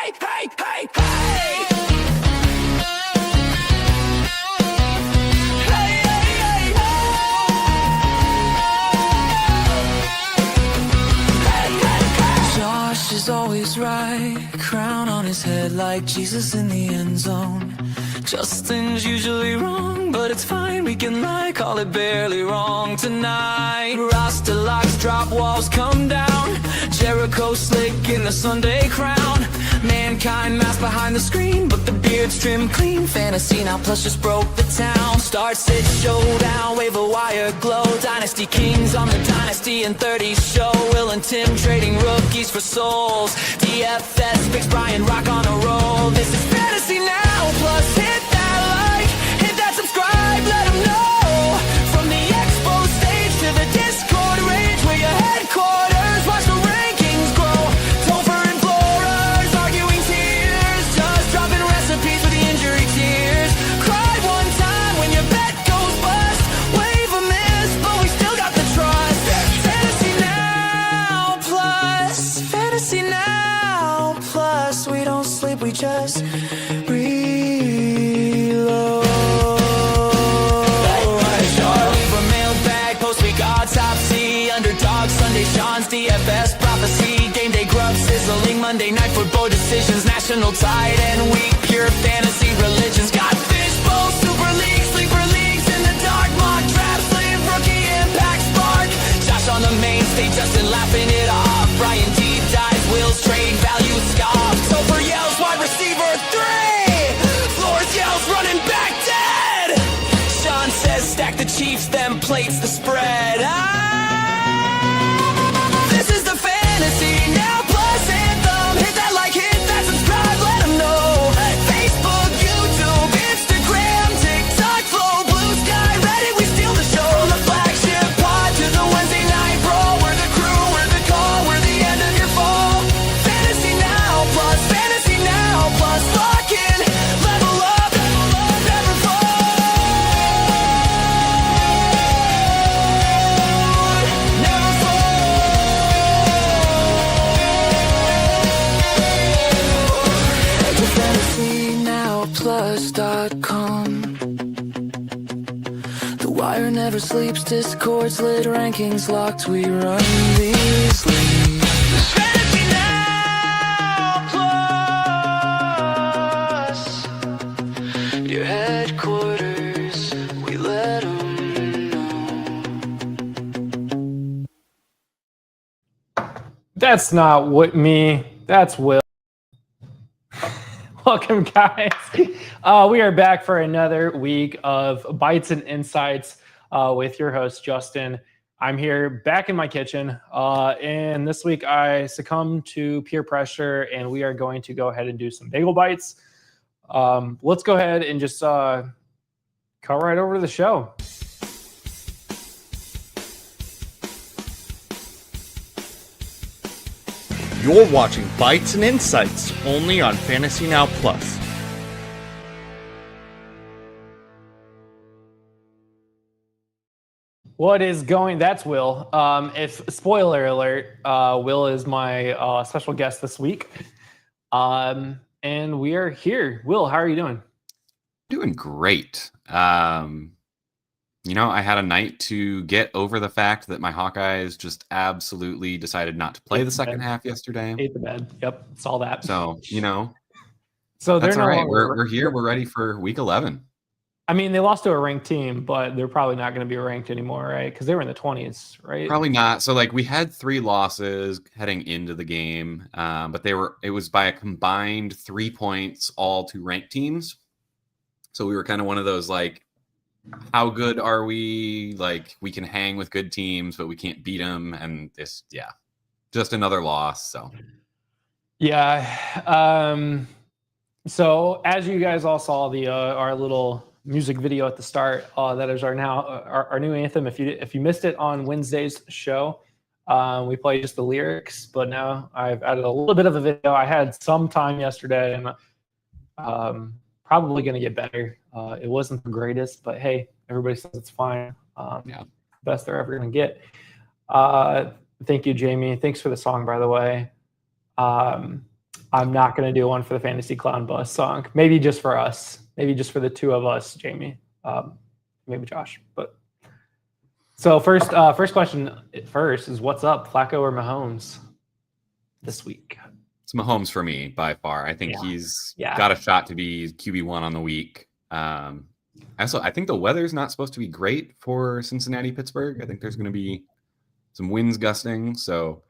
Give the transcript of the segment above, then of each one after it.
hey, hey, hey, hey. Josh is always right, crown on his head like Jesus in the end zone. Justin's usually wrong, but it's fine, we can lie, call it barely wrong tonight. Rasta locks, drop walls come down, Jericho slick in the Sunday crown. Mankind masked behind the screen, but the beard's trimmed clean. Fantasy Now Plus just broke the town. Start, sit, showdown, wave a wire glow. Dynasty Kings on the Dynasty and 30 show. Will and Tim trading rookies for souls. DFS fix Brian Rock on a roll. This is Fantasy Now Plus. Hit that like, hit that subscribe, let them know. From the expo stage to the Discord range, where your headquarters, watch the rankings grow. Topher and Flores arguing tears, just dropping recipes for the injury tears. Cried one time when your bet goes bust, wave a miss, but we still got the trust. Fantasy Now Plus, Fantasy Now Plus. We don't sleep, we just reload. Charlie from Mailbag, Post-Week Autopsy, Underdog Sunday, Sean's DFS Prophecy, Game Day Grub Sizzling, Monday Night Football Decisions, National Tight End Week, Pure Fantasy Religions, got Fishbowl, Super League, Sleeper Leagues in the dark, mock draft, slave, rookie impact spark. Josh on the main stage, Justin laughing it off, Brian deep dives, Will's trade value scoff, Topher yells wide receiver 3, Flores yells running back dead. Sean says stack the Chiefs, then plates the spread. This is the Fantasy Now Plus anthem. Hit that like, hit that subscribe, let them know. Facebook, YouTube, Instagram, TikTok, Flow, Blue Sky, Reddit, we steal the show. The flagship pod to the Wednesday night brawl. We're the crew, we're the call, we're the end of your fall. Fantasy Now Plus, Fantasy Now Plus. Lock in, level up, never fold. Never fold. To fantasynowplus.com. The wire never sleeps, Discord's lit, rankings locked, we run these leagues. Fantasy Now Plus, your headquarters, we let 'em know. That's not what me. That's Will. Welcome, guys. We are back for another week of Bites and Insights with your host, Justin. I'm here back in my kitchen. And this week I succumbed to peer pressure, and we are going to go ahead and do some bagel bites. Let's go ahead and just cut right over to the show. You're watching Bites and Insights only on Fantasy Now Plus. What is going? That's Will. If spoiler alert, Will is my special guest this week, and we are here. Will, how are you doing? Doing great. I had a night to get over the fact that my Hawkeyes just absolutely decided not to play the second half yesterday. Ate the bed. Yep, saw that. So so that's they're all no right. longer- We're here. We're ready for week 11. I mean, they lost to a ranked team, but they're probably not going to be ranked anymore, right? Because they were in the 20s, right? Probably not. So we had 3 losses heading into the game, but it was by a combined 3 points all to ranked teams. So we were kind of one of those how good are we? We can hang with good teams, but we can't beat them. And just another loss. So yeah. So as you guys all saw our little music video at the start, that is our new anthem. If you missed it on Wednesday's show, we played just the lyrics, but now I've added a little bit of a video. I had some time yesterday, and probably going to get better. It wasn't the greatest, but hey, everybody says it's fine. Best they're ever going to get. Thank you, Jamie. Thanks for the song, by the way. I'm not going to do one for the Fantasy Clown Bus song. Maybe just for us. Maybe just for the two of us, Jamie. Maybe Josh. But so first question is what's up, Flacco or Mahomes this week? It's Mahomes for me by far. I think he's got a shot to be QB1 on the week. Also, I think the weather's not supposed to be great for Cincinnati, Pittsburgh. I think there's going to be some winds gusting. So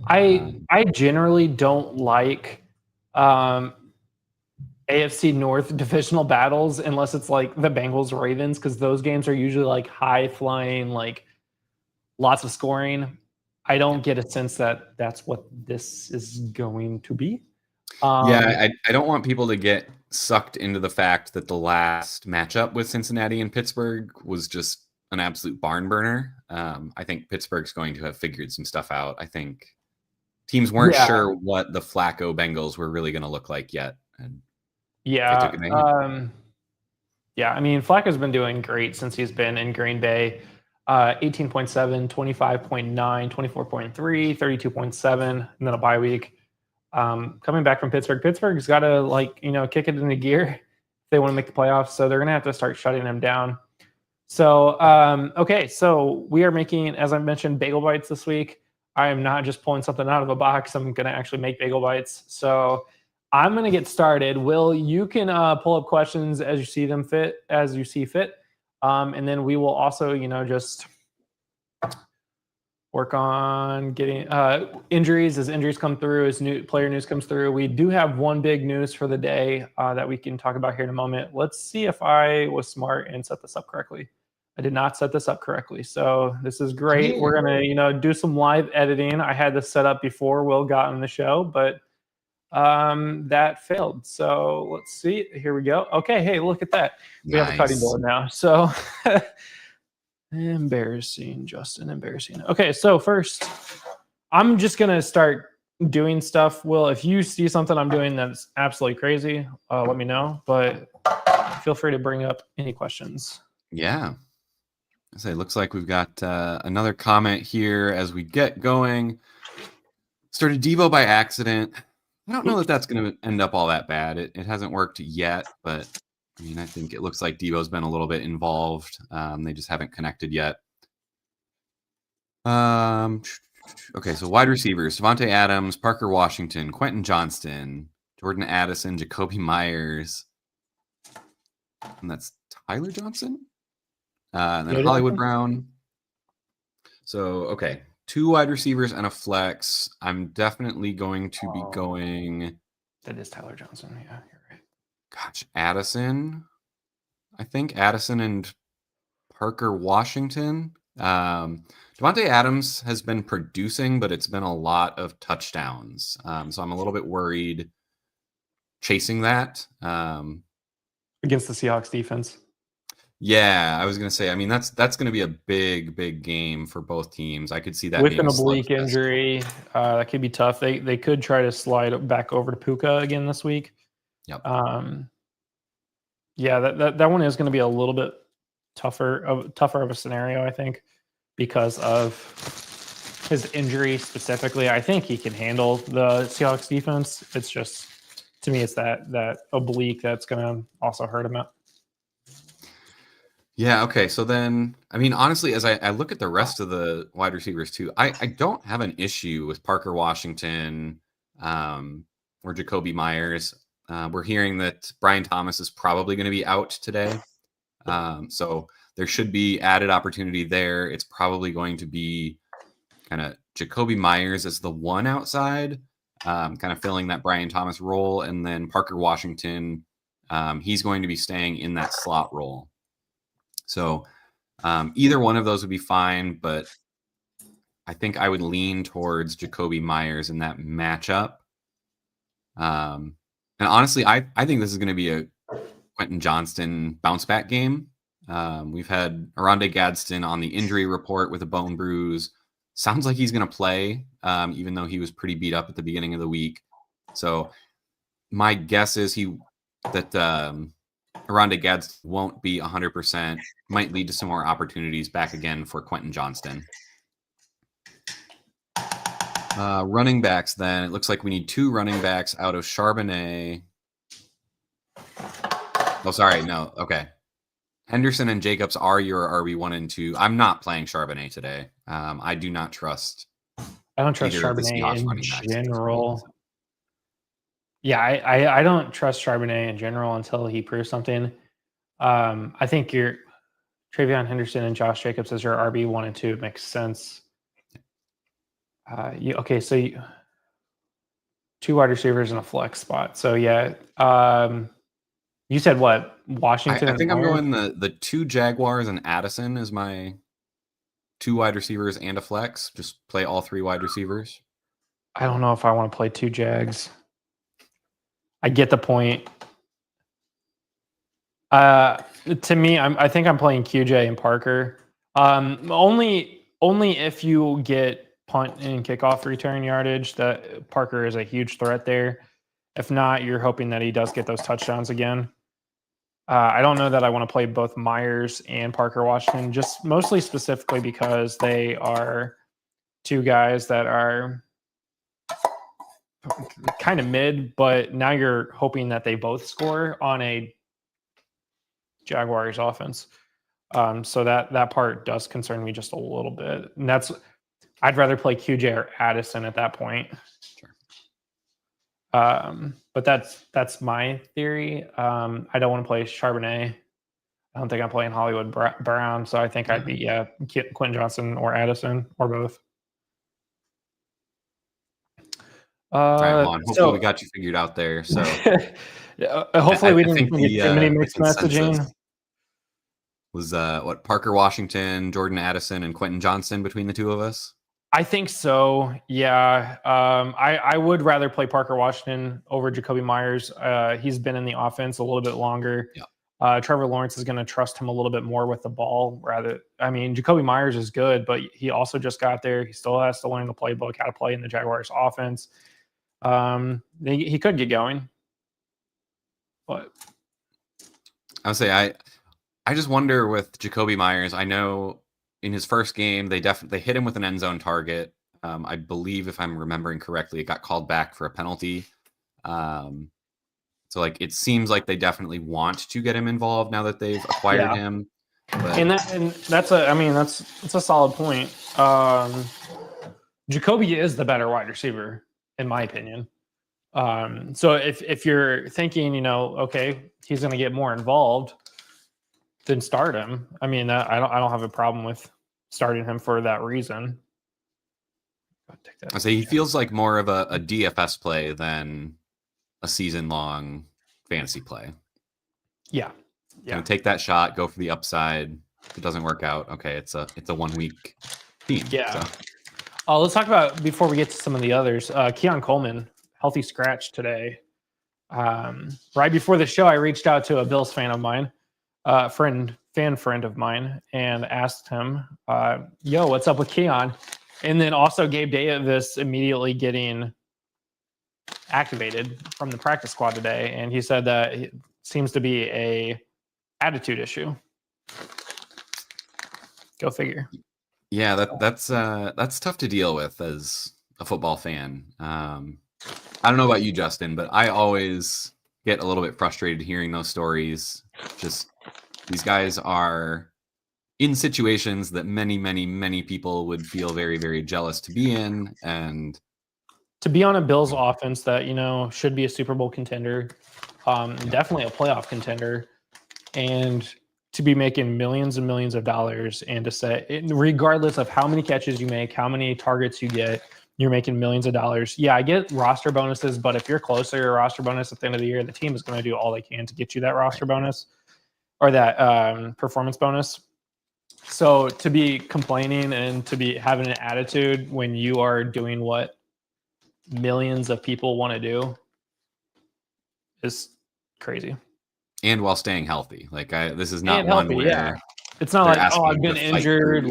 I generally don't like AFC North divisional battles unless it's like the Bengals Ravens, because those games are usually like high flying, like lots of scoring. I don't get a sense that that's what this is going to be. I don't want people to get sucked into the fact that the last matchup with Cincinnati and Pittsburgh was just an absolute barn burner. I think Pittsburgh's going to have figured some stuff out. I think teams weren't sure what the Flacco Bengals were really going to look like yet. And I mean, Flacco's been doing great since he's been in Green Bay. 18.7, 25.9, 24.3, 32.7, and then a bye week. Coming back from Pittsburgh, Pittsburgh's got to kick it into gear if they want to make the playoffs. So they're going to have to start shutting them down. So, okay. So we are making, as I mentioned, bagel bites this week. I am not just pulling something out of a box. I'm going to actually make bagel bites. So I'm going to get started. Will, you can pull up questions as you see fit. And then we will also, just work on getting injuries as injuries come through, as new player news comes through. We do have one big news for the day that we can talk about here in a moment. Let's see if I was smart and set this up correctly. I did not set this up correctly. So this is great. We're going to, do some live editing. I had this set up before Will got on the show, but that failed. So let's see. Here we go. Okay. Hey, look at that. We have a cutting board now. So embarrassing, Justin. Embarrassing. Okay. So first, I'm just going to start doing stuff. Will, if you see something I'm doing that's absolutely crazy, let me know. But feel free to bring up any questions. Yeah. I say, it looks like we've got another comment here as we get going. Started Debo by accident. I don't know that that's going to end up all that bad. It hasn't worked yet, but I mean, I think it looks like Debo's been a little bit involved. They just haven't connected yet. Okay, so wide receivers: Davante Adams, Parker Washington, Quentin Johnston, Jordan Addison, Jacoby Myers, and that's Tyler Johnson. And then Hollywood Brown. So, okay. 2 wide receivers and a flex. I'm definitely going to be going. That is Tyler Johnson. Yeah, you're right. Gosh, Addison. I think Addison and Parker Washington. Davante Adams has been producing, but it's been a lot of touchdowns. So I'm a little bit worried chasing that. Against the Seahawks defense. Yeah, I was going to say, I mean, that's going to be a big game for both teams. I could see that with being an oblique injury. That could be tough. They could try to slide back over to Puka again this week. Yep. Yeah, that one is going to be a little bit tougher of a scenario, I think, because of his injury specifically. I think he can handle the Seahawks defense. It's just, to me, it's that oblique that's going to also hurt him out. Yeah, okay. So then, I mean, honestly, as I look at the rest of the wide receivers too, I don't have an issue with Parker Washington or Jacoby Myers. We're hearing that Brian Thomas is probably going to be out today. So there should be added opportunity there. It's probably going to be kind of Jacoby Myers as the one outside, kind of filling that Brian Thomas role. And then Parker Washington, he's going to be staying in that slot role. So either one of those would be fine, but I think I would lean towards Jacoby Myers in that matchup. And honestly, I think this is going to be a Quentin Johnston bounce back game. We've had Oronde Gadsden on the injury report with a bone bruise. Sounds like he's going to play, even though he was pretty beat up at the beginning of the week. So my guess is that Oronde Gadsden won't be 100%, might lead to some more opportunities back again for Quentin Johnston. Running backs, then. It looks like we need 2 running backs out of Charbonnet. Oh, sorry. No. Okay. Henderson and Jacobs are your RB1 and 2. I'm not playing Charbonnet today. I do not trust. I don't trust either of the Charbonnet Seahawks in running backs. general. Yeah, I don't trust Charbonnet in general until he proves something. I think your Travion Henderson and Josh Jacobs as your RB1 and 2 makes sense. So 2 wide receivers in a flex spot. So yeah, you said what? Washington. I think I'm going the 2 Jaguars and Addison is my 2 wide receivers and a flex. Just play all 3 wide receivers. I don't know if I want to play 2 Jags. I get the point. To me, I think I'm playing QJ and Parker. Only if you get punt and kickoff return yardage, that Parker is a huge threat there. If not, you're hoping that he does get those touchdowns again. I don't know that I want to play both Myers and Parker Washington, just mostly specifically because they are 2 guys that are kind of mid, but now you're hoping that they both score on a Jaguars offense. So that part does concern me just a little bit. And I'd rather play QJ or Addison at that point. Sure. But that's my theory. I don't want to play Charbonnet. I don't think I'm playing Hollywood Brown. So I think I'd be Quentin Johnson or Addison or both. All right, Juan. Hopefully we got you figured out there. So hopefully we didn't get too many mixed messaging. Was Parker Washington, Jordan Addison, and Quentin Johnson between the 2 of us? I think so. Yeah. I would rather play Parker Washington over Jacoby Myers. He's been in the offense a little bit longer. Yeah. Trevor Lawrence is going to trust him a little bit more with the ball. Jacoby Myers is good, but he also just got there. He still has to learn the playbook, how to play in the Jaguars offense. He could get going, but I would say I just wonder with Jacoby Myers. I know in his first game they hit him with an end zone target. I believe, if I'm remembering correctly, it got called back for a penalty. So it seems like they definitely want to get him involved now that they've acquired him. But... that's a solid point. Jacoby is the better wide receiver, in my opinion. So if you're thinking, okay, he's going to get more involved, then start him. I don't have a problem with starting him for that reason. I say he feels like more of a DFS play than a season-long fantasy play. Yeah. Take that shot, go for the upside. If it doesn't work out, okay, it's a 1-week team. Yeah. So. Let's talk about, before we get to some of the others, Keon Coleman, healthy scratch today. Right before the show, I reached out to a Bills fan of mine, fan friend of mine, and asked him, yo, what's up with Keon? And then also Gabe Davis immediately getting activated from the practice squad today. And he said that it seems to be a attitude issue. Go figure. Yeah, that's tough to deal with as a football fan. I don't know about you, Justin, but I always get a little bit frustrated hearing those stories. Just these guys are in situations that many, many, many people would feel very, very jealous to be in, and to be on a Bills offense that should be a Super Bowl contender, definitely a playoff contender, and to be making millions and millions of dollars, and to say, regardless of how many catches you make, how many targets you get, you're making millions of dollars. Yeah, I get roster bonuses, but if you're closer to a roster bonus at the end of the year, the team is going to do all they can to get you that roster bonus or that performance bonus. So to be complaining and to be having an attitude when you are doing what millions of people want to do is crazy. And while staying healthy. This is not one where it's not like, oh, I've been injured.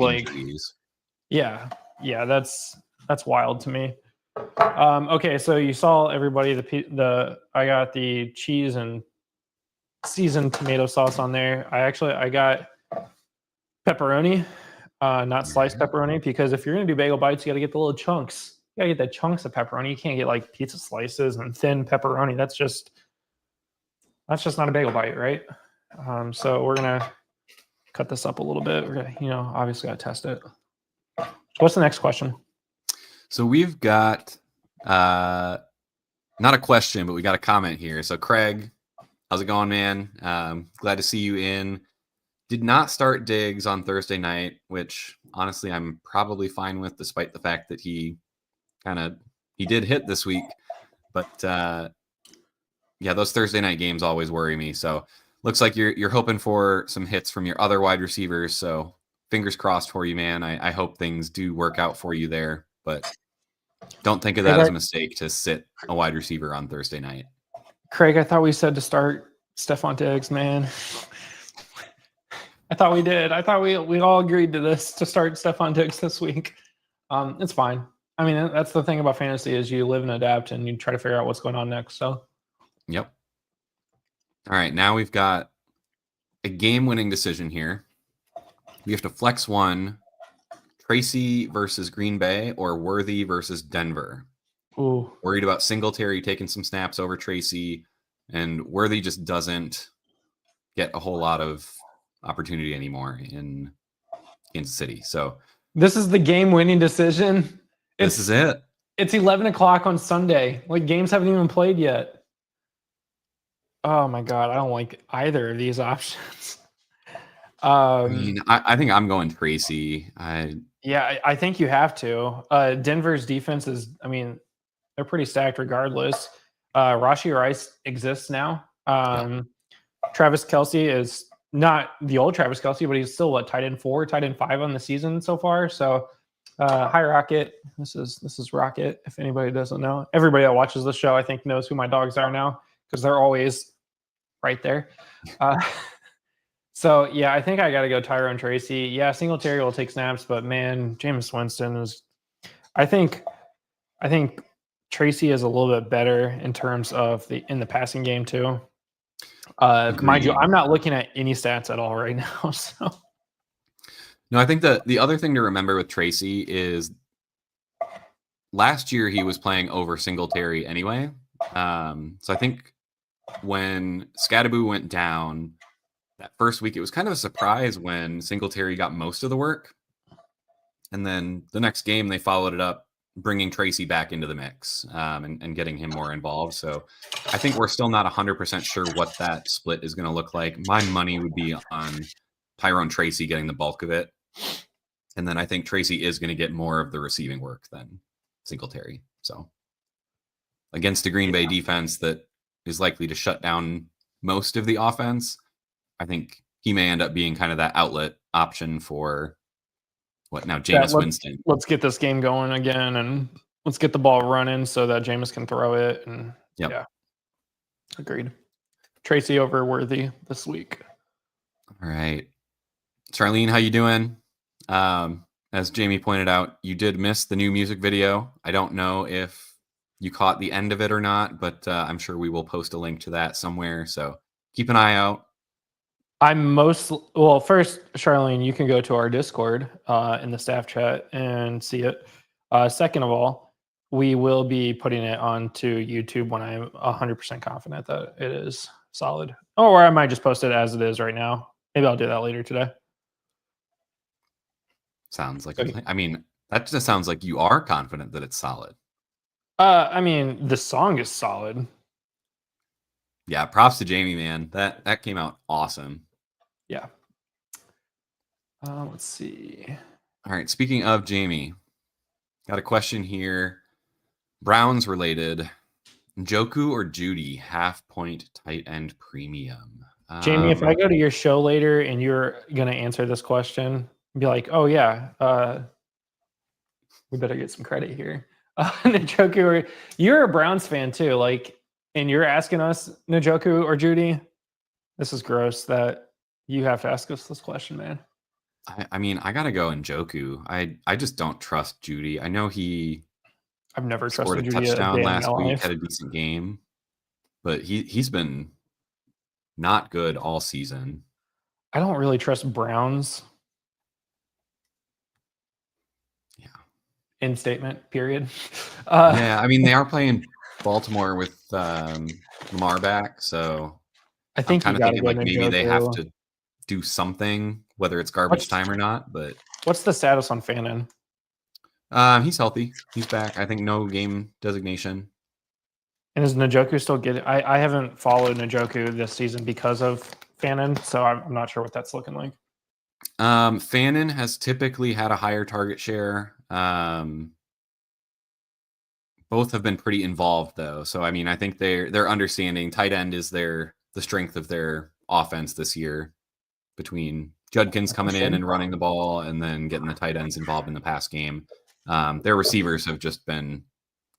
Yeah, that's wild to me. Okay, so you saw everybody. I got the cheese and seasoned tomato sauce on there. I got pepperoni, not sliced pepperoni, because if you're gonna do bagel bites, you got to get the little chunks. gotta get the chunks of pepperoni. You can't get like pizza slices and thin pepperoni. That's just not a bagel bite, right? So we're gonna cut this up a little bit. We're gonna, obviously gotta test it. What's the next question? So we've got not a question, but we got a comment here. So Craig, how's it going, man? Glad to see you in. Did not start Diggs on Thursday night, which honestly I'm probably fine with, despite the fact that he did hit this week. But yeah, those Thursday night games always worry me. So looks like you're hoping for some hits from your other wide receivers. So fingers crossed for you, man. I hope things do work out for you there, but don't think of that as a mistake to sit a wide receiver on Thursday night. Craig, I thought we said to start Stephon Diggs, man. I thought we did. I thought we all agreed to this, to start Stephon Diggs this week. It's fine. I mean, that's the thing about fantasy is you live and adapt and you try to figure out what's going on next. So, yep. All right, now we've got a game-winning decision here. We have to flex one: Tracy versus Green Bay or Worthy versus Denver. Ooh. Worried about Singletary taking some snaps over Tracy, and Worthy just doesn't get a whole lot of opportunity anymore in Kansas City. So this is the game-winning decision. This is it. It's 11 o'clock on Sunday. Like, games haven't even played yet. Oh my God, I don't like either of these options. I mean, I think I'm going Tracy. Yeah, I think you have to. Denver's defense is, I mean, they're pretty stacked regardless. Rashee Rice exists now. Travis Kelce is not the old Travis Kelce, but he's still tight end 4, tight end 5 on the season so far. So hi Rocket. This is Rocket. If anybody doesn't know, everybody that watches the show, I think, knows who my dogs are now because they're always right there. So yeah, I think I got to go Tyrone Tracy. Yeah, Singletary will take snaps, but man, Jameis Winston is. I think Tracy is a little bit better in terms of in the passing game too. Mind you, I'm not looking at any stats at all right now. So no, I think the other thing to remember with Tracy is last year he was playing over Singletary anyway. So I think when Scadaboo went down that first week, it was kind of a surprise when Singletary got most of the work. And then the next game, they followed it up, bringing Tracy back into the mix and getting him more involved. So I think we're still not 100% sure what that split is going to look like. My money would be on Tyrone Tracy getting the bulk of it. And then I think Tracy is going to get more of the receiving work than Singletary. So against the Green Bay defense that is likely to shut down most of the offense, I think he may end up being kind of that outlet option for Jameis Winston. Let's get this game going again and let's get the ball running so that Jameis can throw it. And yeah, agreed. Tracy over Worthy this week. All right. Charlene, how you doing? As Jamie pointed out, you did miss the new music video. I don't know if you caught the end of it or not, but I'm sure we will post a link to that somewhere. So keep an eye out. First, Charlene, you can go to our Discord in the staff chat and see it. Second of all, we will be putting it onto YouTube when I'm 100% confident that it is solid. Or I might just post it as it is right now. Maybe I'll do that later today. Sounds like I mean, that just sounds like you are confident that it's solid. I mean, the song is solid. Yeah, props to Jamie, man. That came out awesome. Yeah. Let's see. All right. Speaking of Jamie, got a question here. Browns related. Njoku or Judy, half-point tight end premium. Jamie, if I go to your show later and you're going to answer this question, be like, oh, yeah, we better get some credit here. Njoku, you're a Browns fan too. Like, and you're asking us Njoku or Judy. This is gross that you have to ask us this question, man. I mean, I gotta go Njoku. I just don't trust Judy. I know I've never scored trusted a Judy touchdown last week, life. had a decent game, but he's been not good all season. I don't really trust Browns. Yeah. End statement. Period. Yeah, I mean they are playing Baltimore with Lamar back, so I I'm think you kind of got to thinking go like maybe they have Njoku. to do something, whether it's garbage time or not. But What's the status on Fannin? he's healthy. He's back. I think no game designation. And is Njoku still getting? I haven't followed Njoku this season because of Fannin, so I'm not sure what that's looking like. Fannin has typically had a higher target share. Both have been pretty involved though, so I mean, I think they're understanding tight end is the strength of their offense this year. Between Judkins coming in and running the ball, and then getting the tight ends involved in the pass game, their receivers have just been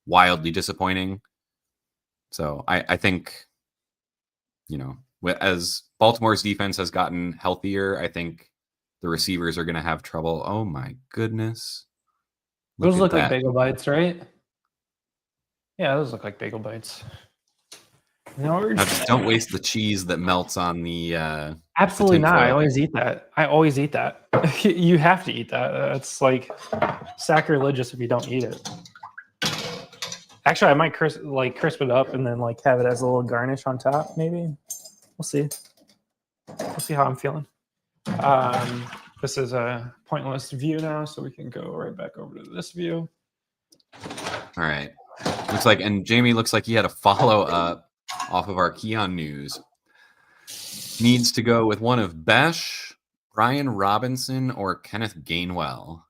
wildly disappointing. So I think, as Baltimore's defense has gotten healthier, I think the receivers are going to have trouble. Oh my goodness. Those look like that. bagel bites, right? Yeah, those look like bagel bites. Now, just don't waste the cheese that melts on the absolutely not. I tinfoil. always eat that. You have to eat that. It's like sacrilegious if you don't eat it. Actually, I might crisp it up and then like have it as a little garnish on top. Maybe we'll see. We'll see how I'm feeling. This is a pointless view now, so we can go right back over to this view. All right. Looks like, and Jamie looks like he had a follow up off of our Keon news. Needs to go with one of Besh, Brian Robinson, or Kenneth Gainwell.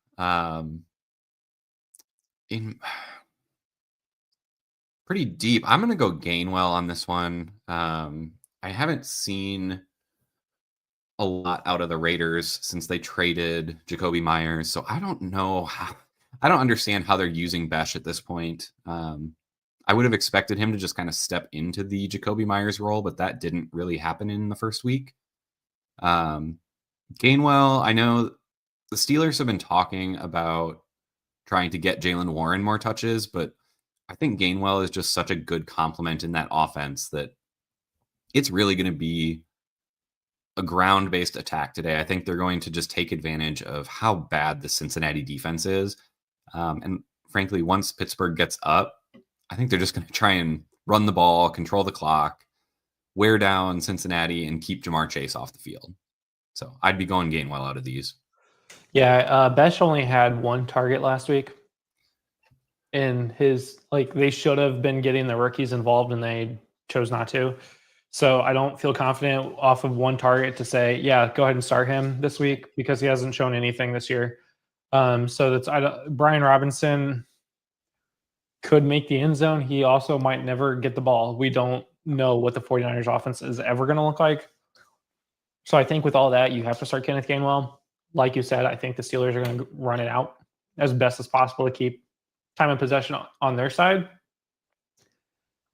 In pretty deep. I'm going to go Gainwell on this one. I haven't seen a lot out of the Raiders since they traded Jacoby Myers, so I don't know how. I don't understand how they're using Besh at this point. I would have expected him to just kind of step into the Jacoby Myers role, but that didn't really happen in the first week. Gainwell, I know the Steelers have been talking about trying to get Jaylen Warren more touches, but I think Gainwell is just such a good complement in that offense that it's really going to be a ground-based attack today. I think they're going to just take advantage of how bad the Cincinnati defense is. And frankly, once Pittsburgh gets up, I think they're just going to try and run the ball, control the clock, wear down Cincinnati, and keep Jamar Chase off the field. So I'd be going Gainwell out of these. Yeah, Besh only had one target last week. And they should have been getting the rookies involved and they chose not to. So I don't feel confident off of one target to say, yeah, go ahead and start him this week because he hasn't shown anything this year. So Brian Robinson could make the end zone. He also might never get the ball. We don't know what the 49ers offense is ever going to look like. So I think with all that, you have to start Kenneth Gainwell. Like you said, I think the Steelers are going to run it out as best as possible to keep time of possession on their side.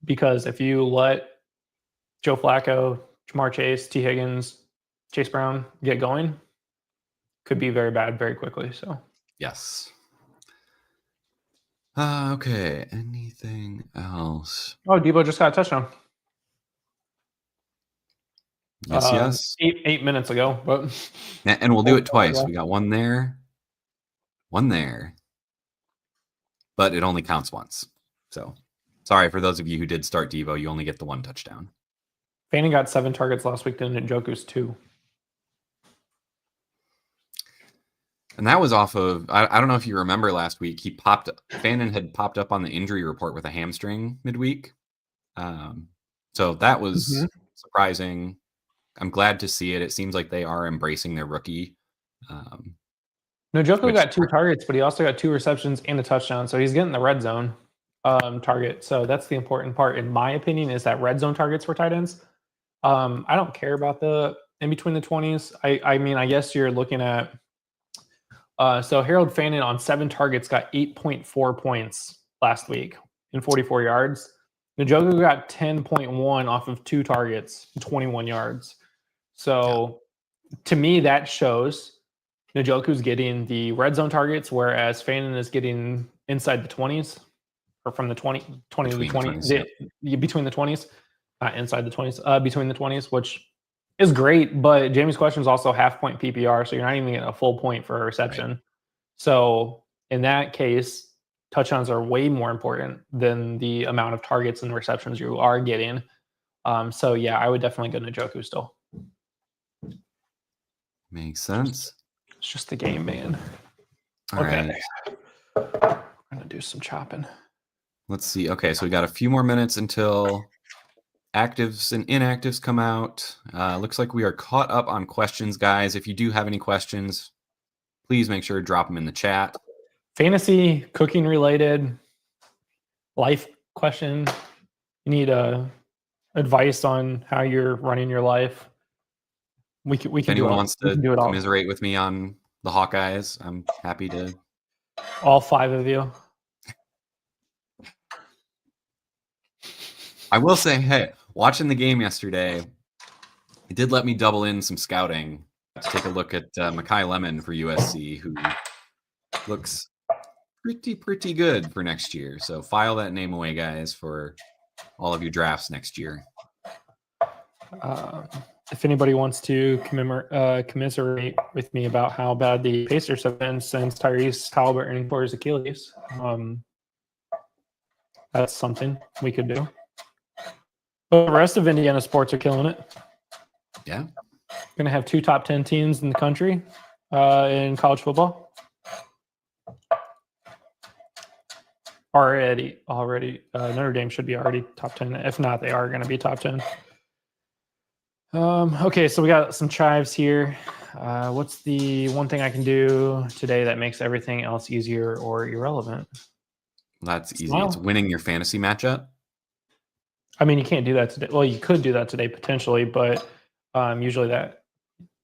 Because if you let Joe Flacco, Jamar Chase, T. Higgins, Chase Brown get going, could be very bad very quickly. So yes. Okay. Anything else? Oh, Debo just got a touchdown. Yes. 8 minutes ago, but And we'll do it twice. We got one there, but it only counts once. So sorry for those of you who did start Debo. You only get the one touchdown. Fanning got 7 targets last week, and Njoku's 2. And that was off of, I don't know if you remember last week, Fannin had popped up on the injury report with a hamstring midweek. So that was surprising. I'm glad to see it. It seems like they are embracing their rookie. Njoku got 2 targets, but he also got 2 receptions and a touchdown. So he's getting the red zone target. So that's the important part, in my opinion, is that red zone targets for tight ends. I don't care about the in between the 20s. I mean, I guess you're looking at so Harold Fannin on 7 targets got 8.4 points last week in 44 yards. Njoku got 10.1 off of 2 targets, 21 yards. So to me, that shows Njoku's getting the red zone targets, whereas Fannin is getting inside the 20s or from the 20 to the 20s, between the 20s, not inside the 20s, between the 20s, which is great. But Jamie's question is also half-point PPR, so you're not even getting a full point for a reception. Right. So in that case, touchdowns are way more important than the amount of targets and receptions you are getting. So yeah, I would definitely go Njoku still. Makes sense. It's just the game, man. All Okay. right. I'm gonna do some chopping. Let's see. Okay, so we got a few more minutes until actives and inactives come out. Looks like we are caught up on questions, guys. If you do have any questions, please make sure to drop them in the chat. Fantasy, cooking related, life question. You need advice on how you're running your life. We can If anyone wants to do it all. commiserate with me on the Hawkeyes, I'm happy to. All 5 of you. I will say, hey, watching the game yesterday, it did let me double in some scouting to take a look at Mekhi Lemon for USC, who looks pretty good for next year. So file that name away, guys, for all of your drafts next year. If anybody wants to commiserate with me about how bad the Pacers have been since Tyrese Halliburton tore his Achilles, that's something we could do. But the rest of Indiana sports are killing it. Yeah. Going to have 2 top 10 teams in the country in college football. Already, Notre Dame should be already top 10. If not, they are going to be top 10. Okay, so we got some chives here. What's the one thing I can do today that makes everything else easier or irrelevant? That's easy. Smile. It's winning your fantasy matchup. I mean, you can't do that today. Well, you could do that today potentially, but usually that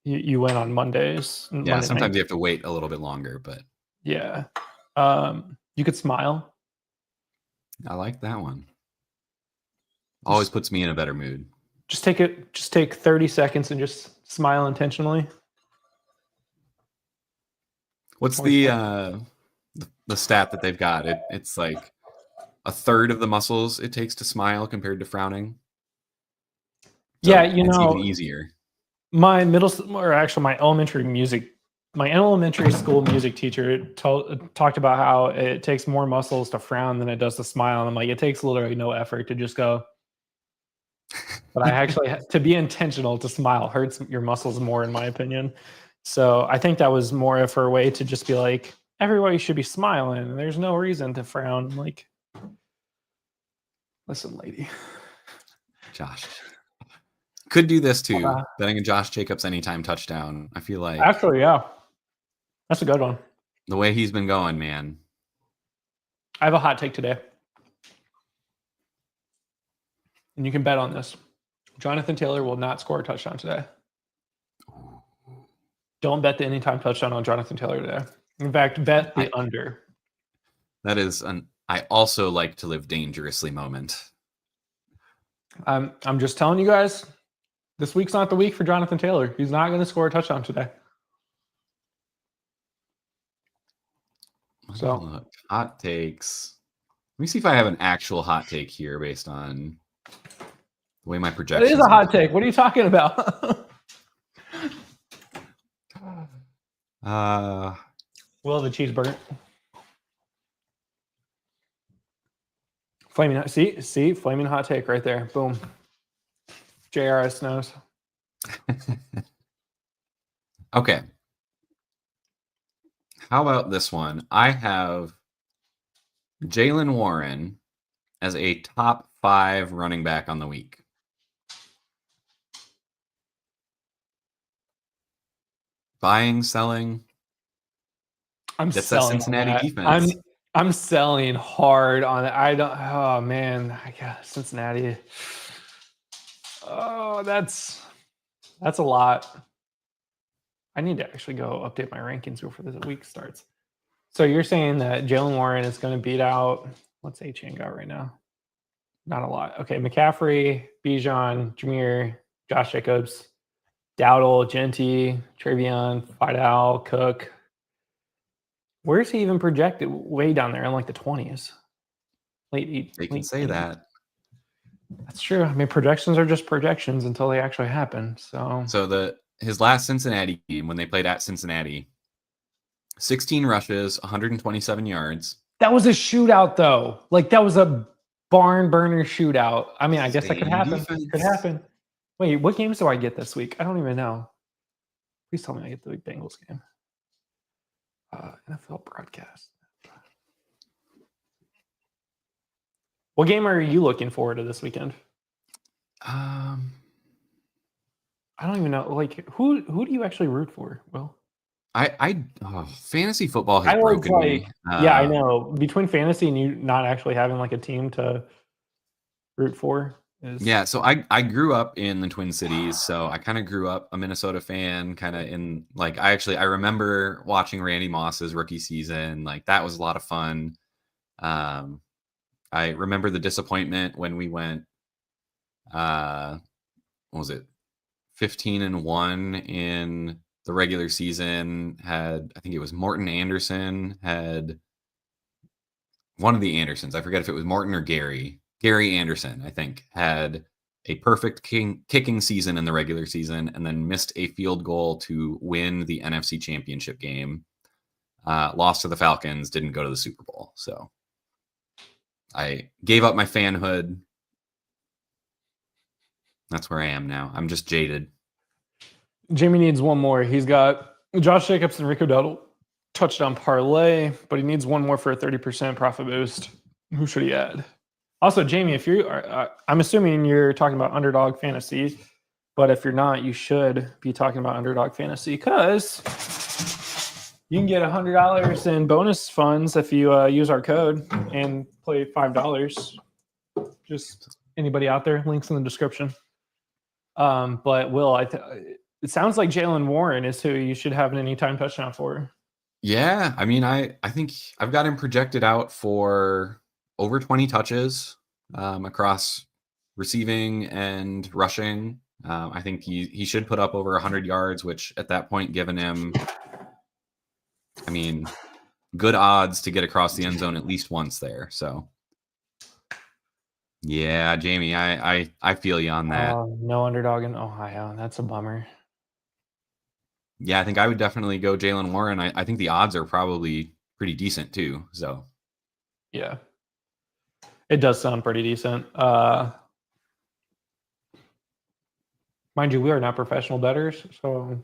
you win on Mondays. Yeah, Monday sometimes night. you have to wait a little bit longer, but Yeah. You could smile. I like that one. Always puts me in a better mood. Just take 30 seconds and just smile intentionally. What's the stat that they've got? It's like a third of the muscles it takes to smile compared to frowning. So Yeah, it's even easier. My elementary school music teacher talked about how it takes more muscles to frown than it does to smile. And I'm like, it takes literally no effort to just go. But I actually, to be intentional to smile hurts your muscles more, in my opinion. So I think that was more of her way to just be like, everybody should be smiling. There's no reason to frown. I'm like, listen, lady. Josh. Could do this too. Betting a Josh Jacobs anytime touchdown. I feel like Actually, yeah. That's a good one. the way he's been going, man. I have a hot take today. And you can bet on this. Jonathan Taylor will not score a touchdown today. Don't bet the anytime touchdown on Jonathan Taylor today. In fact, bet the under. That is an I also like to live dangerously moment. I'm just telling you guys, this week's not the week for Jonathan Taylor. He's not going to score a touchdown today. So look, hot takes. Let me see if I have an actual hot take here based on the way my projections. It is a hot take. What are you talking about? Will the cheeseburger? Flaming see flaming hot take right there. Boom. JRS knows. Okay. How about this one? I have Jaylen Warren as a top 5 running back on the week. Buying, selling. I'm That's selling that Cincinnati that. defense. I'm selling hard on it. I don't. Oh man, I got Cincinnati. Oh, that's a lot. I need to actually go update my rankings before the week starts. So you're saying that Jaylen Warren is going to beat out, what's A-Chain got right now? Not a lot. Okay, McCaffrey, Bijan, Jameer, Josh Jacobs, Dowdle, Genty, Trevion, Fidel, Cook. Where's he even projected? Way down there in like the 20s. They can say that. That's true. I mean, projections are just projections until they actually happen. So his last Cincinnati game when they played at Cincinnati, 16 rushes, 127 yards, That was a shootout, though. Like, that was a barn burner shootout. I mean, I guess that could Same happen. defense. Could happen. Wait, what games do I get this week? I don't even know. Please tell me I get the Bengals game. NFL broadcast. What game are you looking forward to this weekend? I don't even know. Like, who do you actually root for? Well, fantasy football has I was broken me. yeah, I know. Between fantasy and you not actually having like a team to root for is Yeah, so I grew up in the Twin Cities, so I kind of grew up a Minnesota fan, kind of in like I remember watching Randy Moss's rookie season, like that was a lot of fun. I remember the disappointment when we went what was it, 15-1 in the regular season. Had, I think it was Morton Anderson, had one of the Andersons, I forget if it was Morton or Gary Anderson, I think, had a perfect kicking season in the regular season and then missed a field goal to win the NFC Championship game. Lost to the Falcons, didn't go to the Super Bowl. So I gave up my fanhood. That's where I am now. I'm just jaded. Jamie needs one more. He's got Josh Jacobs and Rico Dowdle touchdown parlay, but he needs one more for a 30% profit boost. Who should he add? Also, Jamie, if you are, I'm assuming you're talking about Underdog Fantasy, but if you're not, you should be talking about Underdog Fantasy because you can get $100 in bonus funds if you use our code and play $5. Just anybody out there, links in the description. But Will, it sounds like Jaylen Warren is who you should have an anytime touchdown for. Yeah, I mean, I think I've got him projected out for over 20 touches across receiving and rushing. I think he should put up over 100 yards, which at that point, given him, I mean, good odds to get across the end zone at least once there. So, yeah, Jamie, I feel you on that. No underdog in Ohio. That's a bummer. Yeah, I think I would definitely go Jaylen Warren. I think the odds are probably pretty decent too. So, yeah, it does sound pretty decent. Mind you, we are not professional bettors, so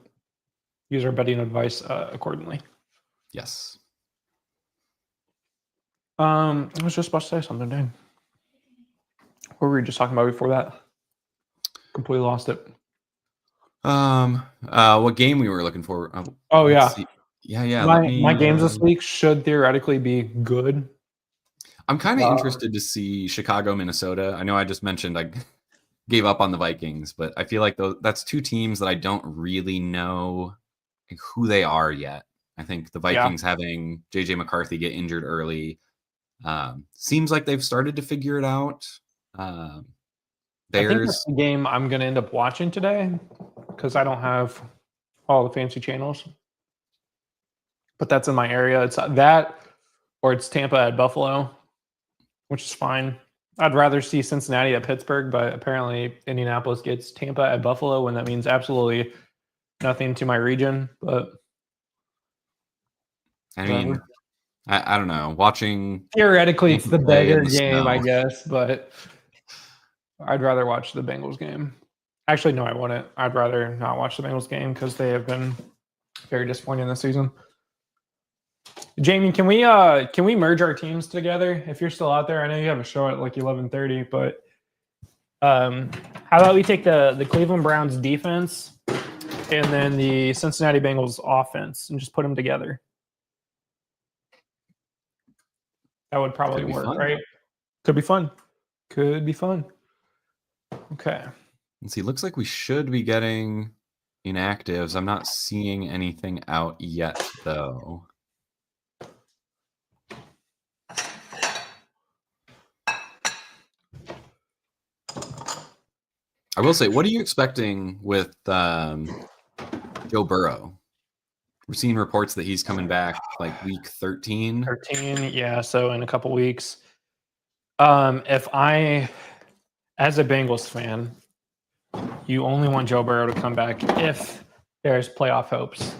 use our betting advice accordingly. yes. I was just about to say something, dang. What were we just talking about before that? Completely lost it. What game we were looking for? Oh yeah, yeah. My games this week should theoretically be good. I'm kind of interested to see Chicago, Minnesota. I know I just mentioned I gave up on the Vikings, but I feel like that's two teams that I don't really know who they are yet. I think the Vikings having JJ McCarthy get injured early seems like they've started to figure it out. I think that's the game I'm going to end up watching today because I don't have all the fancy channels. But that's in my area. It's that or it's Tampa at Buffalo, which is fine. I'd rather see Cincinnati at Pittsburgh, but apparently Indianapolis gets Tampa at Buffalo when that means absolutely nothing to my region. But I mean, I don't know. Watching theoretically, it's the better game, snow. I guess, but I'd rather watch the Bengals game. Actually, no, I wouldn't. I'd rather not watch the Bengals game because they have been very disappointing this season. Jamie, can we merge our teams together? If you're still out there, I know you have a show at like 11:30, but how about we take the Cleveland Browns defense and then the Cincinnati Bengals offense and just put them together? That would probably work, right? Could be fun. Could be fun. Okay. Let's see. Looks like we should be getting inactives. I'm not seeing anything out yet, though. I will say, what are you expecting with Joe Burrow? We're seeing reports that he's coming back like week 13. 13, yeah. So in a couple weeks. If I, as a Bengals fan, you only want Joe Burrow to come back if there's playoff hopes.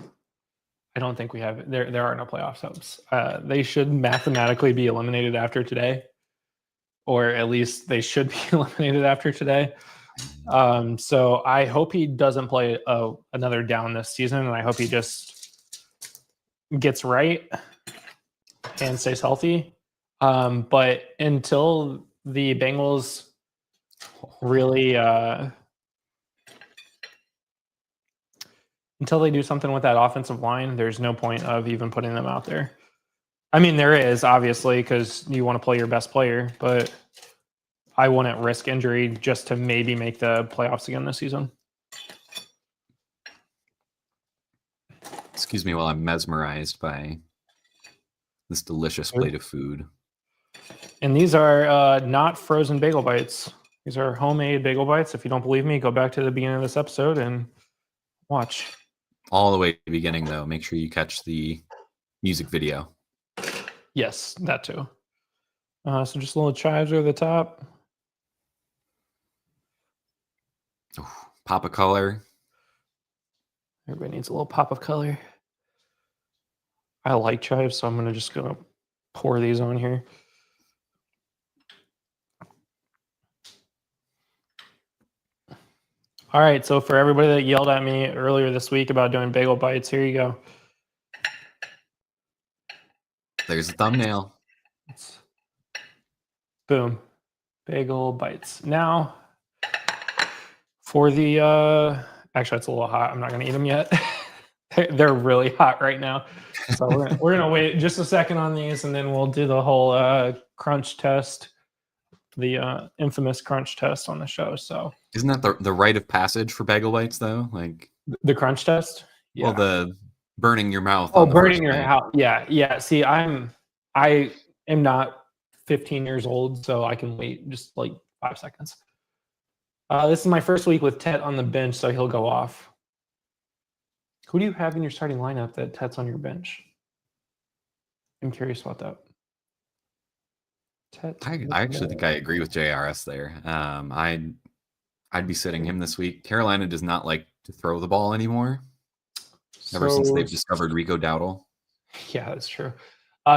I don't think we have there are no playoff hopes. They should mathematically be eliminated after today, or at least they should be eliminated after today. So I hope he doesn't play another down this season, and I hope he just gets right and stays healthy. But until the Bengals really until they do something with that offensive line, there's no point of even putting them out there. I mean, there is, obviously, because you want to play your best player, but I wouldn't risk injury just to maybe make the playoffs again this season. Excuse me while I'm mesmerized by this delicious plate of food. And these are not frozen bagel bites. These are homemade bagel bites. If you don't believe me, go back to the beginning of this episode and watch. All the way to the beginning, though. Make sure you catch the music video. Yes, that too. So just little chives over the top. Ooh, pop of color. Everybody needs a little pop of color. I like chives, so I'm just gonna pour these on here. All right, so for everybody that yelled at me earlier this week about doing bagel bites, here you go. There's the thumbnail. Boom. Bagel bites. Now, for the actually, it's a little hot. I'm not going to eat them yet. They're really hot right now. So we're going to wait just a second on these, and then we'll do the whole crunch test, the infamous crunch test on the show. So isn't that the rite of passage for bagel bites, though? Like the crunch test? Yeah. Well, the burning your mouth. Oh, burning your mouth. Yeah. See, I am not 15 years old, so I can wait just like 5 seconds. This is my first week with Tet on the bench, so he'll go off. Who do you have in your starting lineup that Tet's on your bench? I'm curious about that. Tet, I actually think I agree with JRS there. I'd be sitting him this week. Carolina does not like to throw the ball anymore. Ever since they've discovered Rico Dowdle. Yeah, that's true.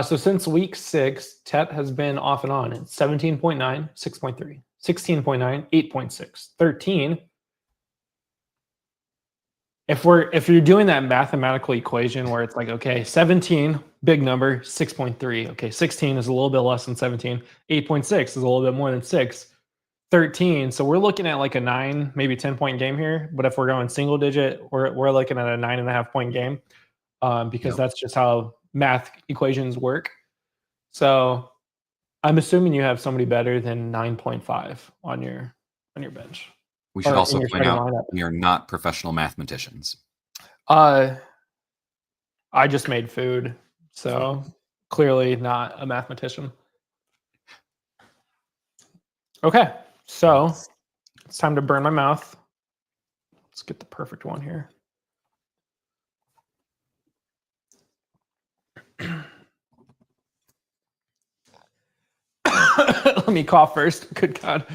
So since week 6, Tet has been off and on. It's 17.9, 6.3, 16.9, 8.6, 13. If you're doing that mathematical equation where it's like, okay, 17, big number, 6.3. Okay, 16 is a little bit less than 17. 8.6 is a little bit more than 6. 13. So we're looking at like a 9, maybe 10-point game here. But if we're going single digit, we're looking at a 9.5-point game because that's just how math equations work. So I'm assuming you have somebody better than 9.5 on your bench. We should also point out we are not professional mathematicians. I just made food, so clearly not a mathematician. Okay, so it's time to burn my mouth. Let's get the perfect one here. Let me cough first. Good God.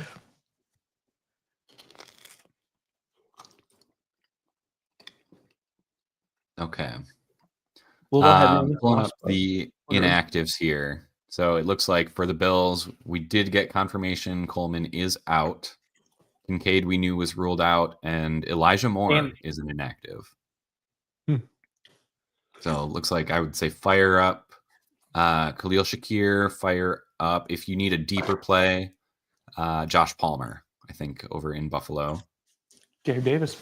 Okay. We'll go ahead and pulling up the inactives here. So it looks like for the Bills, we did get confirmation Coleman is out. Kincaid we knew was ruled out, and Elijah Moore is an inactive. So it looks like I would say fire up Khalil Shakir, fire up. If you need a deeper play, Josh Palmer, I think, over in Buffalo. Gabe Davis.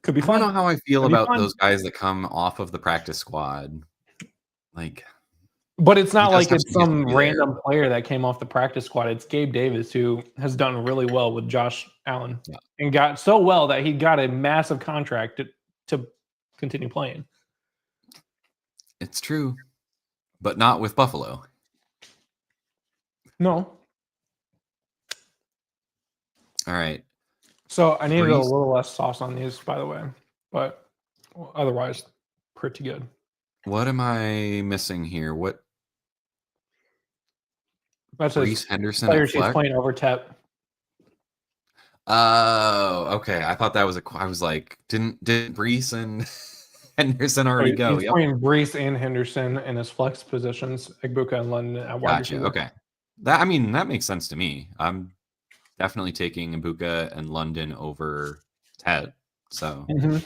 Could be fun. I don't know how I feel about those guys that come off of the practice squad. But it's not like it's some random player that came off the practice squad. It's Gabe Davis, who has done really well with Josh Allen and got so well that he got a massive contract to continue playing. It's true, but not with Buffalo. No. All right. So I needed a little less sauce on these, by the way, but otherwise, pretty good. What am I missing here? What? That's Reese Henderson player at she's flex? playing over Tet. Oh, okay. I thought that was I was like, didn't Brees and Henderson already go? He's Yep. playing Brees and Henderson in his flex positions, Egbuka and London at wide Gotcha. receiver. Okay. That makes sense to me. I'm definitely taking Ibuka and London over Ted. So Mhm.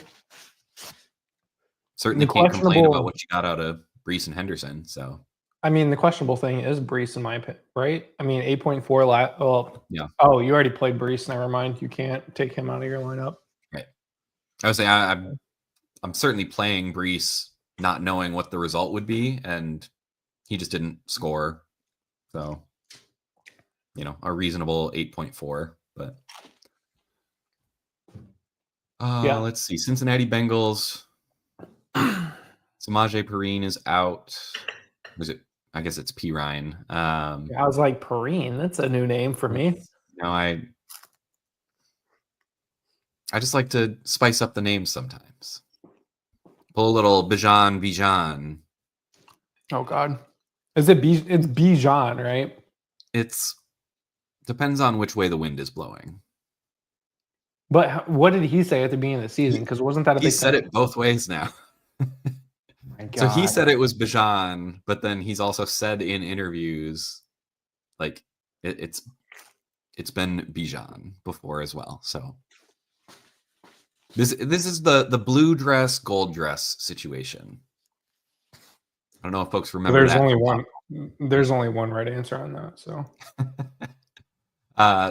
certainly The can't complain about questionable- what you got out of Brees and Henderson. So I mean, the questionable thing is Brees, in my opinion, right? I mean, 8.4. Well, Yeah. Oh, you already played Brees. Never mind. You can't take him out of your lineup. right. I would say I'm certainly playing Brees not knowing what the result would be, and he just didn't score. So, a reasonable 8.4. But Yeah. let's see. Cincinnati Bengals. Samaje Perine is out. Was it? I guess it's P. Ryan. I was like, Perine. That's a new name for me. I just like to spice up the names sometimes. Pull a little Bijan. Oh God, is it B? It's Bijan, right? It's depends on which way the wind is blowing. But what did he say at the beginning of the season? Because wasn't that a He big said thing? it both ways now. My So he God. said it was Bijan, but then he's also said in interviews like it's been Bijan before as well. So this is the blue dress, gold dress situation. I don't know if folks remember There's that. only one. There's only one right answer on that. So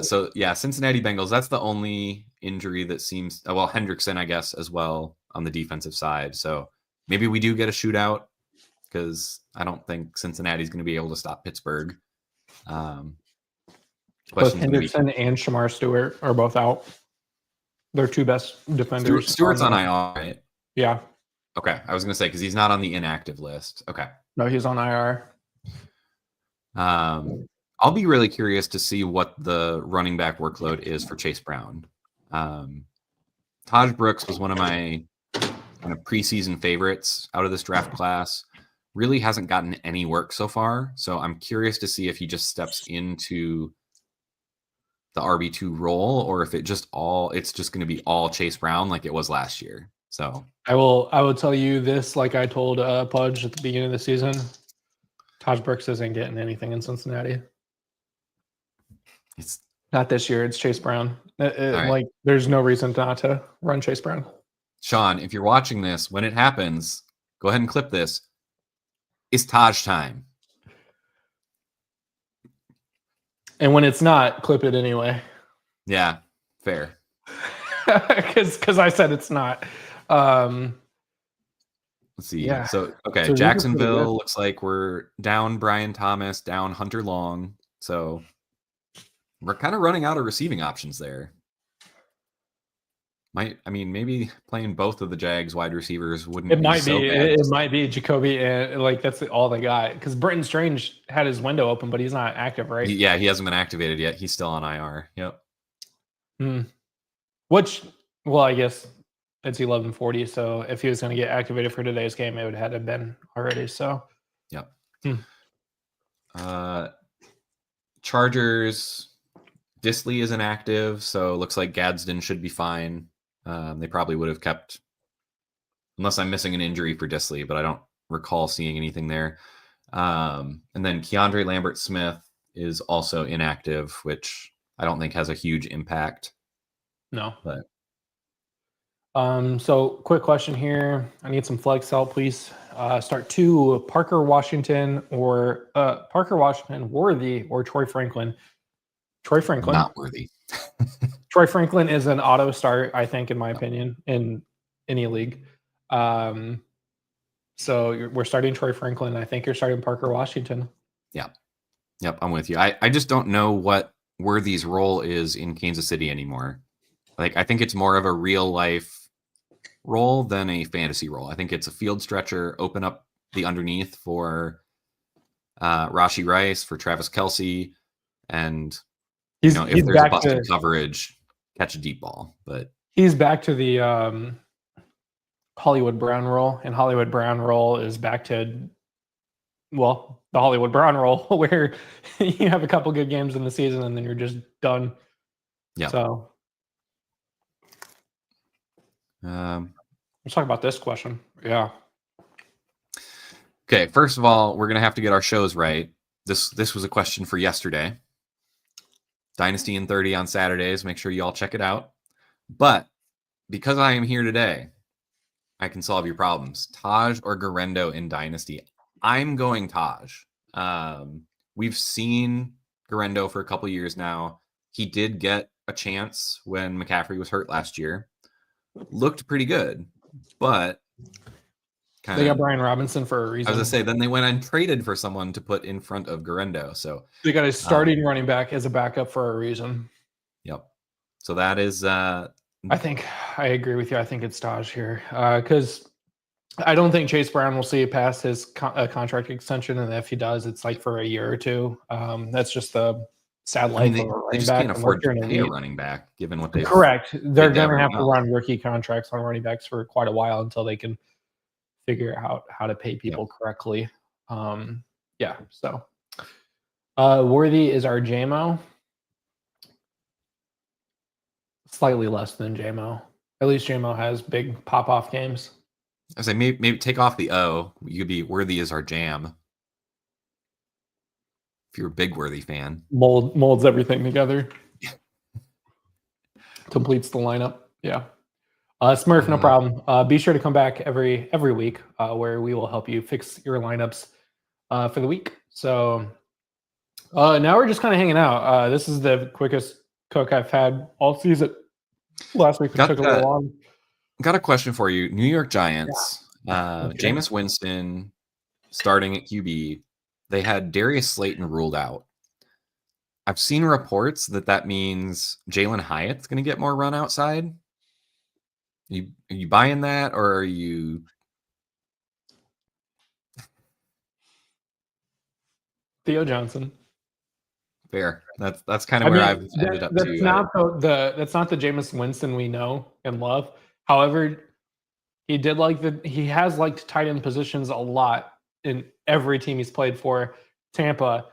So yeah, Cincinnati Bengals. That's the only injury that seems. Well, Hendrickson, I guess, as well on the defensive side. So maybe we do get a shootout because I don't think Cincinnati's going to be able to stop Pittsburgh. both Question's gonna be- Henderson and Shamar Stewart are both out. They're two best defenders. Stewart's on IR, right? Yeah. Okay, I was going to say because he's not on the inactive list. Okay. No, he's on IR. I'll be really curious to see what the running back workload is for Chase Brown. Taj Brooks was one of my kind of preseason favorites out of this draft class. Really hasn't gotten any work so far, so I'm curious to see if he just steps into the RB2 role or if it's just going to be all Chase Brown like it was last year. So I will tell you this, like I told Pudge at the beginning of the season. Taj Brooks isn't getting anything in Cincinnati. it's Not this year. It's Chase Brown. right. Like, there's no reason not to run Chase Brown. Sean, if you're watching this, when it happens, go ahead and clip this. It's Taj time. And when it's not, clip it anyway. Yeah, fair. Because I said it's not. Let's see. Yeah. So, okay, So these are pretty Jacksonville good. looks like we're down Brian Thomas, down Hunter Long. So we're kind of running out of receiving options there. Maybe playing both of the Jags wide receivers wouldn't It be might so be. bad. It might be Jacoby, and like that's all they got. Because Britton Strange had his window open, but he's not active, right? He hasn't been activated yet. He's still on IR. Yep. Which, well, I guess it's 11:40. So if he was going to get activated for today's game, it would have had been already. So Yep. Hmm. Chargers. Disley is inactive, so it looks like Gadsden should be fine. They probably would have kept, unless I'm missing an injury for Disley, but I don't recall seeing anything there. And then Keandre Lambert-Smith is also inactive, which I don't think has a huge impact. no. But So quick question here. I need some flex help, please. Start 2, Parker Washington or Worthy or Troy Franklin. Troy Franklin. not worthy. Troy Franklin is an auto start, I think, in my opinion, in any league. So we're starting Troy Franklin. I think you're starting Parker Washington. Yep, I'm with you. I just don't know what Worthy's role is in Kansas City anymore. Like, I think it's more of a real life role than a fantasy role. I think it's a field stretcher, open up the underneath for Rashee Rice, for Travis Kelce, and if there's a busted coverage, catch a deep ball. But he's back to the Hollywood Brown role, and Hollywood Brown role is back to, well, the Hollywood Brown role where you have a couple good games in the season and then you're just done. Yeah. So Let's talk about this question. Yeah. Okay, first of all, we're gonna have to get our shows right. This was a question for yesterday. Dynasty in 30 on Saturdays. Make sure you all check it out. But because I am here today, I can solve your problems. Taj or Garendo in Dynasty? I'm going Taj. We've seen Garendo for a couple years now. He did get a chance when McCaffrey was hurt last year. Looked pretty good, but They got Brian Robinson for a reason. I was gonna say, then they went and traded for someone to put in front of Garendo. So they got a starting running back as a backup for a reason. Yep. So that is. I think I agree with you. I think it's Taj here because I don't think Chase Brown will see it past his contract extension, and if he does, it's like for a year or two. That's just the sad life of a running they just back. can't afford to pay a running back, given what they. Correct. They're going to have to run rookie contracts on running backs for quite a while until they can figure out how to pay people correctly. Yeah. So Worthy is our JMO. Slightly less than JMO. At least JMO has big pop-off games. I say maybe take off the O. You could be Worthy is our jam. If you're a big Worthy fan, molds everything together. Completes the lineup. Yeah. Smurf, no problem. Be sure to come back every week where we will help you fix your lineups for the week. So now we're just kind of hanging out. This is the quickest cook I've had all season. Last week took a little long. Got a question for you. New York Giants, Jameis Winston starting at QB. They had Darius Slayton ruled out. I've seen reports that means Jalen Hyatt's going to get more run outside. Are you buying that, or are you? Theo Johnson. Fair. That's kind of where I've ended up. That's not the Jameis Winston we know and love. However, he has liked tight end positions a lot in every team he's played for. Tampa,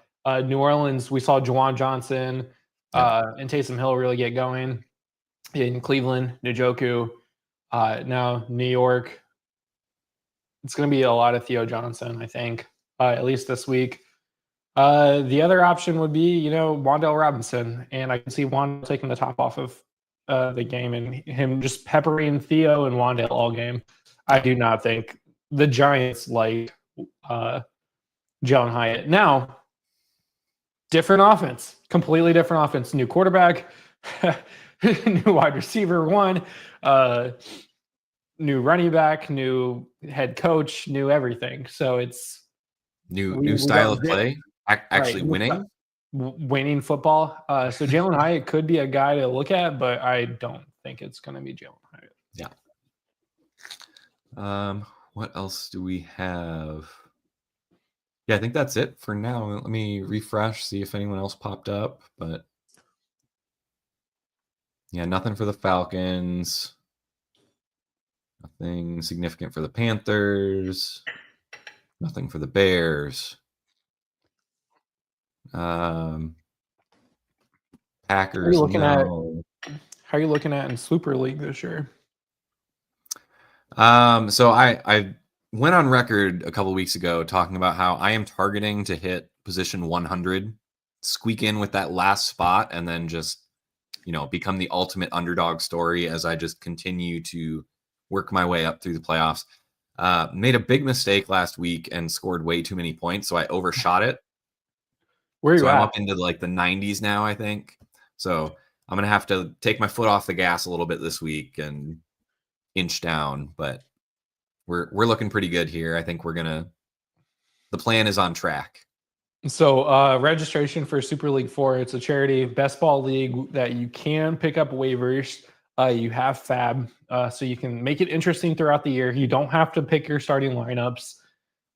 New Orleans, we saw Juwan Johnson and Taysom Hill really get going. In Cleveland, Njoku, now New York. It's going to be a lot of Theo Johnson, I think, at least this week. The other option would be, Wan'Dale Robinson, and I can see Wan'Dale taking the top off of the game and him just peppering Theo and Wan'Dale all game. I do not think the Giants like Jalen Hyatt. Now, different offense, completely different offense. New quarterback, new wide receiver one, new running back, new head coach, new everything. So it's new style of play. Actually winning football. So Jalen Hyatt could be a guy to look at, but I don't think it's going to be Jalen Hyatt. Yeah. What else do we have? Yeah, I think that's it for now. Let me refresh, see if anyone else popped up. But yeah, nothing for the Falcons. Nothing significant for the Panthers. Nothing for the Bears. Packers. How are you looking at in Super League this year? So I went on record a couple weeks ago talking about how I am targeting to hit position 100, squeak in with that last spot, and then just, become the ultimate underdog story as I just continue to work my way up through the playoffs. Made a big mistake last week and scored way too many points, so I overshot it. Where are you at? I'm up into like the 90s now, I think. So I'm going to have to take my foot off the gas a little bit this week and inch down, but we're looking pretty good here. I think the plan is on track. So registration for Super League 4, it's a charity best ball league that you can pick up waivers. You have Fab, so you can make it interesting throughout the year. You don't have to pick your starting lineups.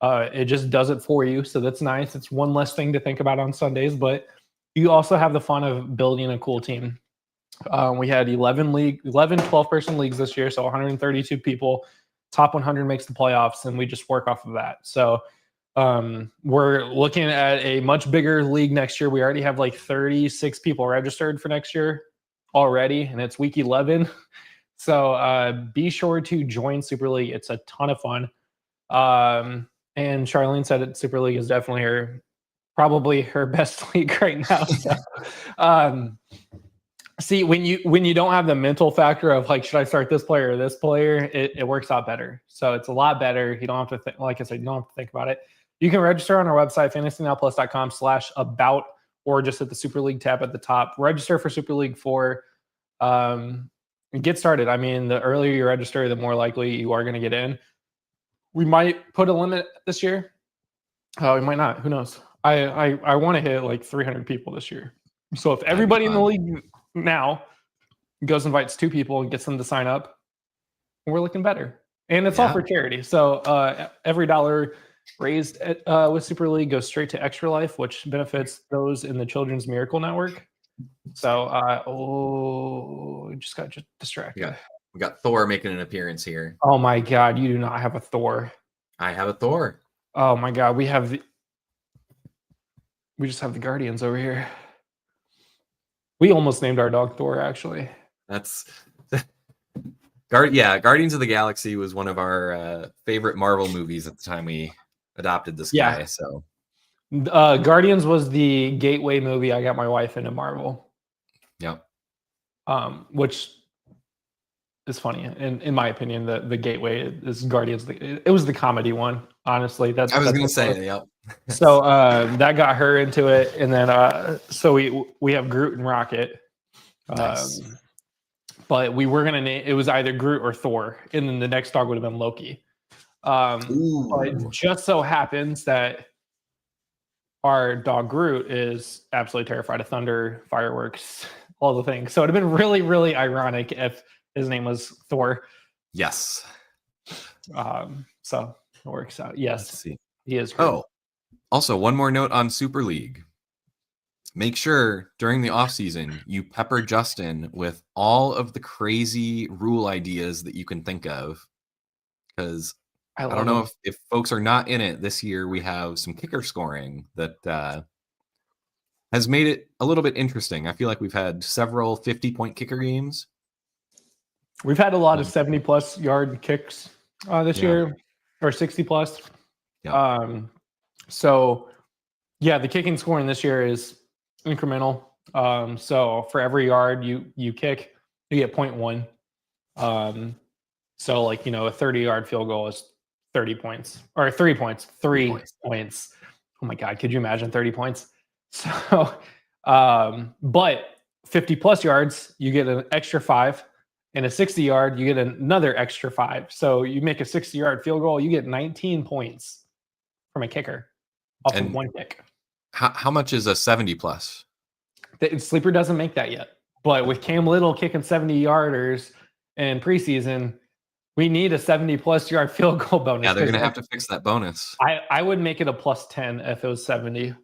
It just does it for you. So that's nice. It's one less thing to think about on Sundays, but you also have the fun of building a cool team. We had 12 person leagues this year. So 132 people, top 100 makes the playoffs, and we just work off of that. So we're looking at a much bigger league next year. We already have like 36 people registered for next year already, and it's week 11. So be sure to join Super League. It's a ton of fun. And Charlene said that Super League is definitely probably her best league right now. So, see, when you don't have the mental factor of like, should I start this player or this player, it works out better. So it's a lot better. You don't have to think, like I said, you don't have to think about it. You can register on our website, fantasynowplus.com/about, or just at the Super League tab at the top. Register for Super League 4. And get started. I mean, the earlier you register, the more likely you are going to get in. We might put a limit this year. We might not. Who knows? I want to hit like 300 people this year. So if everybody in the league now goes invites 2 people and gets them to sign up, we're looking better. And it's all for charity. So every dollar raised with Super League goes straight to Extra Life, which benefits those in the Children's Miracle Network. So just got distracted. We got Thor making an appearance here. Oh my God, you do not have a Thor. I have a Thor. Oh my God, we just have the Guardians over here. We almost named our dog Thor, actually. That's Guardians of the Galaxy was one of our favorite Marvel movies at the time we adopted this guy. So Guardians was the gateway movie I got my wife into Marvel. Yep. Which is funny. In my opinion, the gateway is Guardians. It was the comedy one, honestly. I was going to say, yep. So that got her into it. And then so we have Groot and Rocket. Nice. But we were going to name, it was either Groot or Thor. And then the next dog would have been Loki. But it just so happens that our dog Groot is absolutely terrified of thunder, fireworks, all the things. So it'd have been really, really ironic if his name was Thor. Yes. So it works out. Yes. Let's see. He is great. Oh, also one more note on Super League. Make sure during the offseason you pepper Justin with all of the crazy rule ideas that you can think of. Because I don't know if folks are not in it this year, we have some kicker scoring that has made it a little bit interesting. I feel like we've had several 50-point kicker games. We've had a lot of 70-plus yard kicks this year, or 60-plus. Yeah. So, the kicking scoring this year is incremental. So for every yard you kick, you get 0.1. So like, a 30-yard field goal is 30 points, or 3 points, 3 points. Oh my God, could you imagine 30 points? So, but 50-plus yards, you get an extra 5. And a 60-yard, you get another extra 5. So you make a 60-yard field goal, you get 19 points from a kicker off of one kick. How much is a 70-plus? The Sleeper doesn't make that yet. But with Cam Little kicking 70-yarders in preseason, we need a 70-plus yard field goal bonus. Yeah, they're going to have to fix that bonus. I would make it a plus 10 if it was 70. Yeah.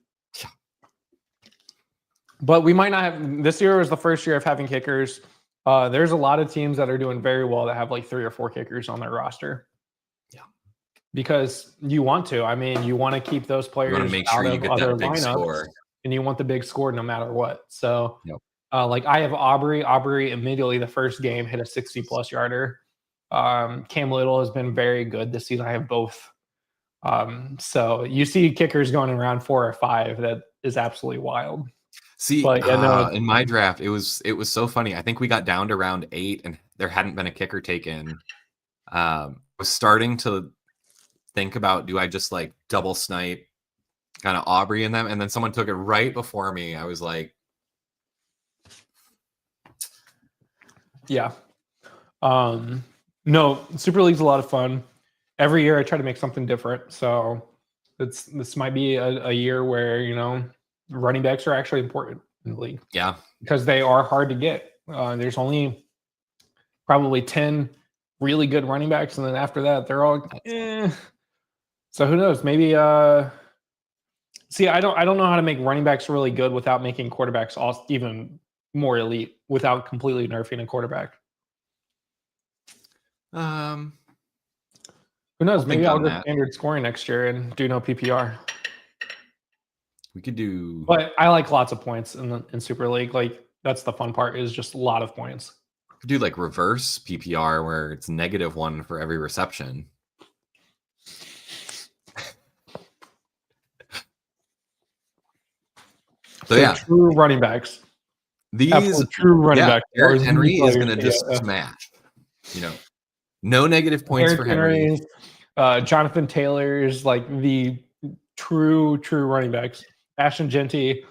But we might not have – this year was the first year of having kickers. There's a lot of teams that are doing very well that have like 3 or 4 kickers on their roster. Yeah. Because you want to. I mean, you want to keep those players out of other lineups. And you want the big score no matter what. So, like I have Aubrey. Aubrey immediately the first game hit a 60-plus yarder. Cam Little has been very good this season. I have both. So you see kickers going in round 4 or 5. That is absolutely wild. See, in my draft, it was so funny. I think we got down to round 8 and there hadn't been a kicker taken. I was starting to think about, do I just like double snipe kind of Aubrey in them? And then someone took it right before me. I was like, yeah. No, Super League's a lot of fun. Every year I try to make something different. So this might be a year where, running backs are actually important in the league. Yeah. Because they are hard to get. There's only probably 10 really good running backs. And then after that, they're all, So who knows? Maybe, see, I don't know how to make running backs really good without making quarterbacks even more elite without completely nerfing a quarterback. Who knows? Maybe I'll go standard scoring next year and do no PPR. We could do, but I like lots of points in Super League. Like that's the fun part is just a lot of points. Could do like reverse PPR where it's -1 for every reception. So yeah, true running backs. these Absolute true running backs. Derrick Those Henry is players, going to just yeah. smash. You know, no negative points Derrick for Henry. Jonathan Taylor's like the true running backs. Ashton Genty.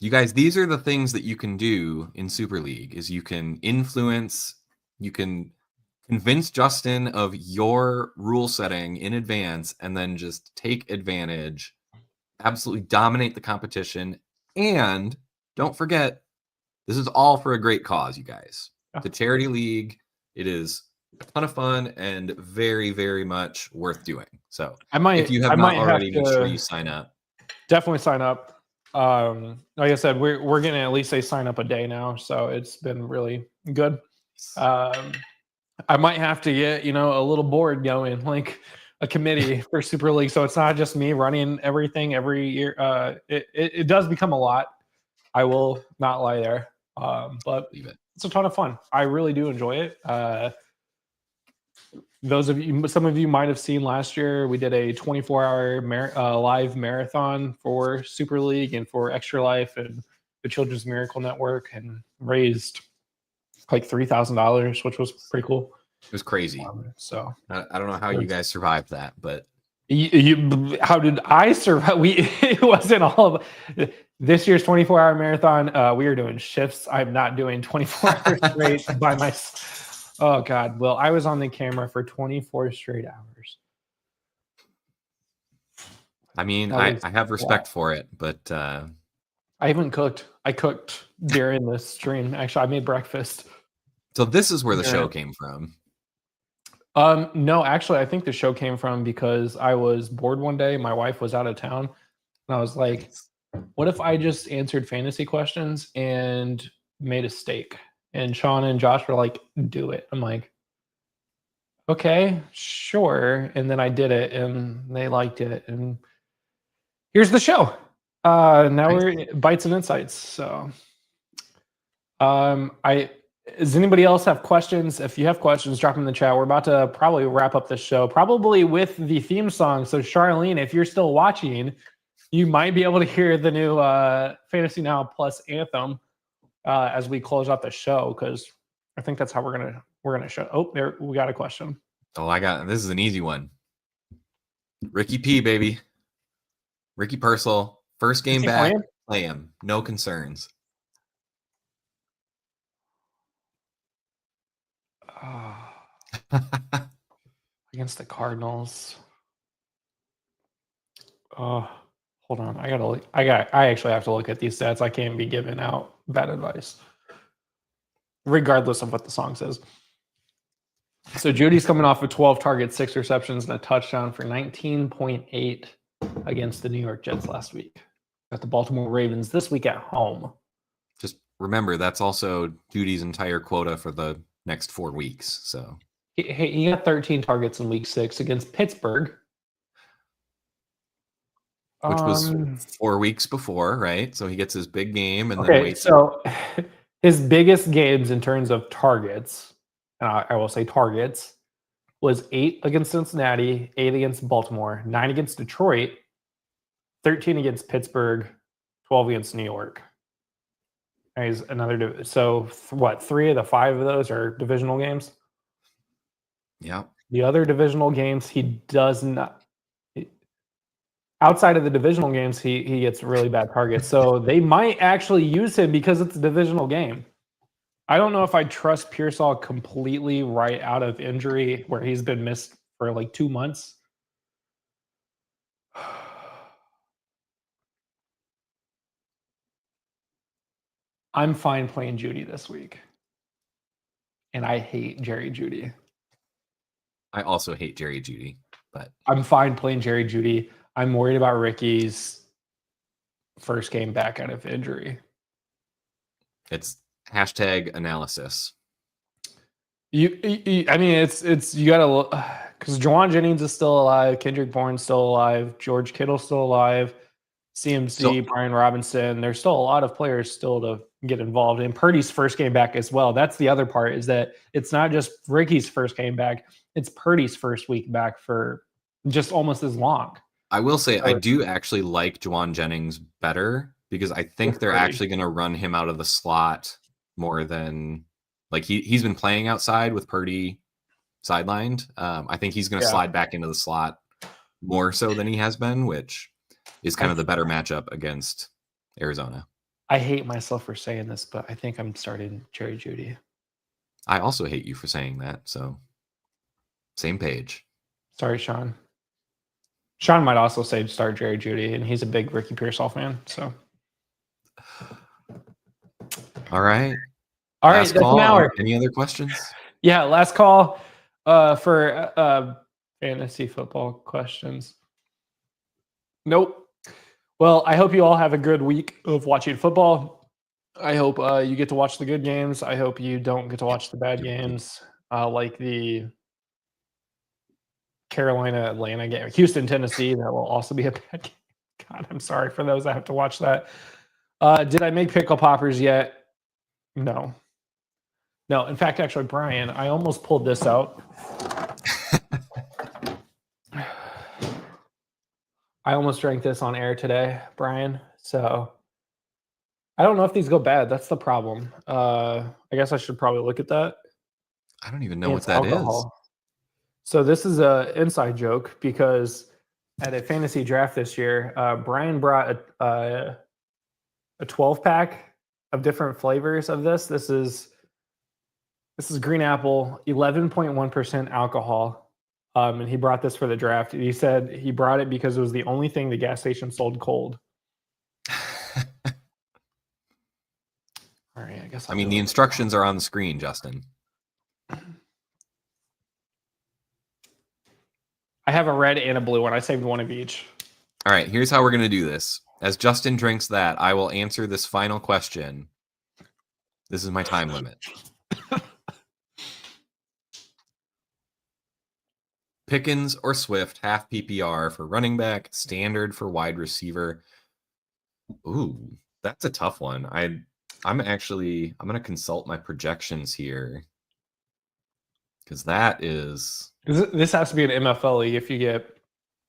You guys, these are the things that you can do in Super League is you can influence, you can convince Justin of your rule setting in advance and then just take advantage, absolutely dominate the competition. And don't forget, this is all for a great cause, you guys. Yeah. The charity league, it is a ton of fun and very, very much worth doing. So if you have not already, make sure you sign up. Definitely sign up. Like I said, we're getting at least a sign up a day now, so it's been really good. I might have to get a little board going, like a committee for Super League, so it's not just me running everything every year. It does become a lot. I will not lie there, but it's a ton of fun. I really do enjoy it. Some of you might have seen last year, we did a 24-hour live marathon for Super League and for Extra Life and the Children's Miracle Network, and raised like $3,000, which was pretty cool. It was crazy. So I don't know how you guys survived that, but how did I survive? It wasn't all of this year's 24-hour marathon. We are doing shifts. I'm not doing 24 hours straight by myself. Oh God! Well, I was on the camera for 24 straight hours. I mean, I have respect for it, but I haven't cooked. I cooked during the stream. Actually, I made breakfast. So this is where the show came from. No, actually, I think the show came from because I was bored one day. My wife was out of town, and I was like, "What if I just answered fantasy questions and made a steak?" And Sean and Josh were like, "Do it." I'm like, "Okay, sure." And then I did it, and they liked it. And here's the show. Now we're Bites and Insights. So, does anybody else have questions? If you have questions, drop them in the chat. We're about to probably wrap up the show, probably with the theme song. So, Charlene, if you're still watching, you might be able to hear the new Fantasy Now Plus anthem as we close out the show, because I think that's how we're gonna show. Oh, there we got a question. Oh, this is an easy one. Ricky P, baby. Ricky Purcell, first game back, play him. No concerns. Against the Cardinals. Hold on. I actually have to look at these stats. I can't be giving out bad advice, regardless of what the song says. So Judy's coming off of 12 targets, 6 receptions, and a touchdown for 19.8 against the New York Jets last week. Got the Baltimore Ravens this week at home. Just remember, that's also Judy's entire quota for the next 4 weeks. So he got 13 targets in week 6 against Pittsburgh, which was 4 weeks before, right? So he gets his big game and then waits. So his biggest games in terms of targets, I will say targets, was 8 against Cincinnati, 8 against Baltimore, 9 against Detroit, 13 against Pittsburgh, 12 against New York. And he's another. So what? 3 of the 5 of those are divisional games. Yeah. The other divisional games, he does not. Outside of the divisional games, he gets really bad targets. So they might actually use him because it's a divisional game. I don't know if I trust Pearsall completely right out of injury where he's been missed for like 2 months. I'm fine playing Judy this week. And I hate Jerry Judy. I also hate Jerry Judy, but I'm fine playing Jerry Judy. I'm worried about Ricky's first game back out of injury. It's #analysis. You gotta look, because Juwan Jennings is still alive, Kendrick Bourne's still alive, George Kittle's still alive, CMC, Brian Robinson. There's still a lot of players still to get involved. And Purdy's first game back as well. That's the other part, is that it's not just Ricky's first game back, it's Purdy's first week back for just almost as long. I will say I do actually like Juwan Jennings better, because I think they're actually going to run him out of the slot more than like he's been playing outside with Purdy sidelined. I think he's going to slide back into the slot more so than he has been, which is kind of the better matchup against Arizona. I hate myself for saying this, but I think I'm starting Jerry Jeudy. I also hate you for saying that. So same page. Sorry, Sean. Sean might also say start Jerry Jeudy, and he's a big Ricky Pearsall fan. So, all right. That's an hour. Any other questions? Yeah, last call for fantasy football questions. Nope. Well, I hope you all have a good week of watching football. I hope you get to watch the good games. I hope you don't get to watch the bad games, like the Carolina-Atlanta game, Houston-Tennessee. That will also be a bad game. God, I'm sorry for those that have to watch that. Did I make pickle poppers yet? No. No. In fact, actually, Brian, I almost pulled this out. I almost drank this on air today, Brian. So I don't know if these go bad. That's the problem. I guess I should probably look at that. I don't even know what that is. So this is a inside joke, because at a fantasy draft this year, Brian brought a 12-pack of different flavors of this. This is green apple, 11.1% alcohol. And he brought this for the draft. He said he brought it because it was the only thing the gas station sold cold. All right, I guess. I mean, the instructions are on the screen, Justin. I have a red and a blue one. I saved one of each. All right, here's how we're going to do this. As Justin drinks that, I will answer this final question. This is my time limit. Pickens or Swift, half PPR for running back, standard for wide receiver. Ooh, that's a tough one. I'm going to consult my projections here, because that is. This has to be an MFL league if you get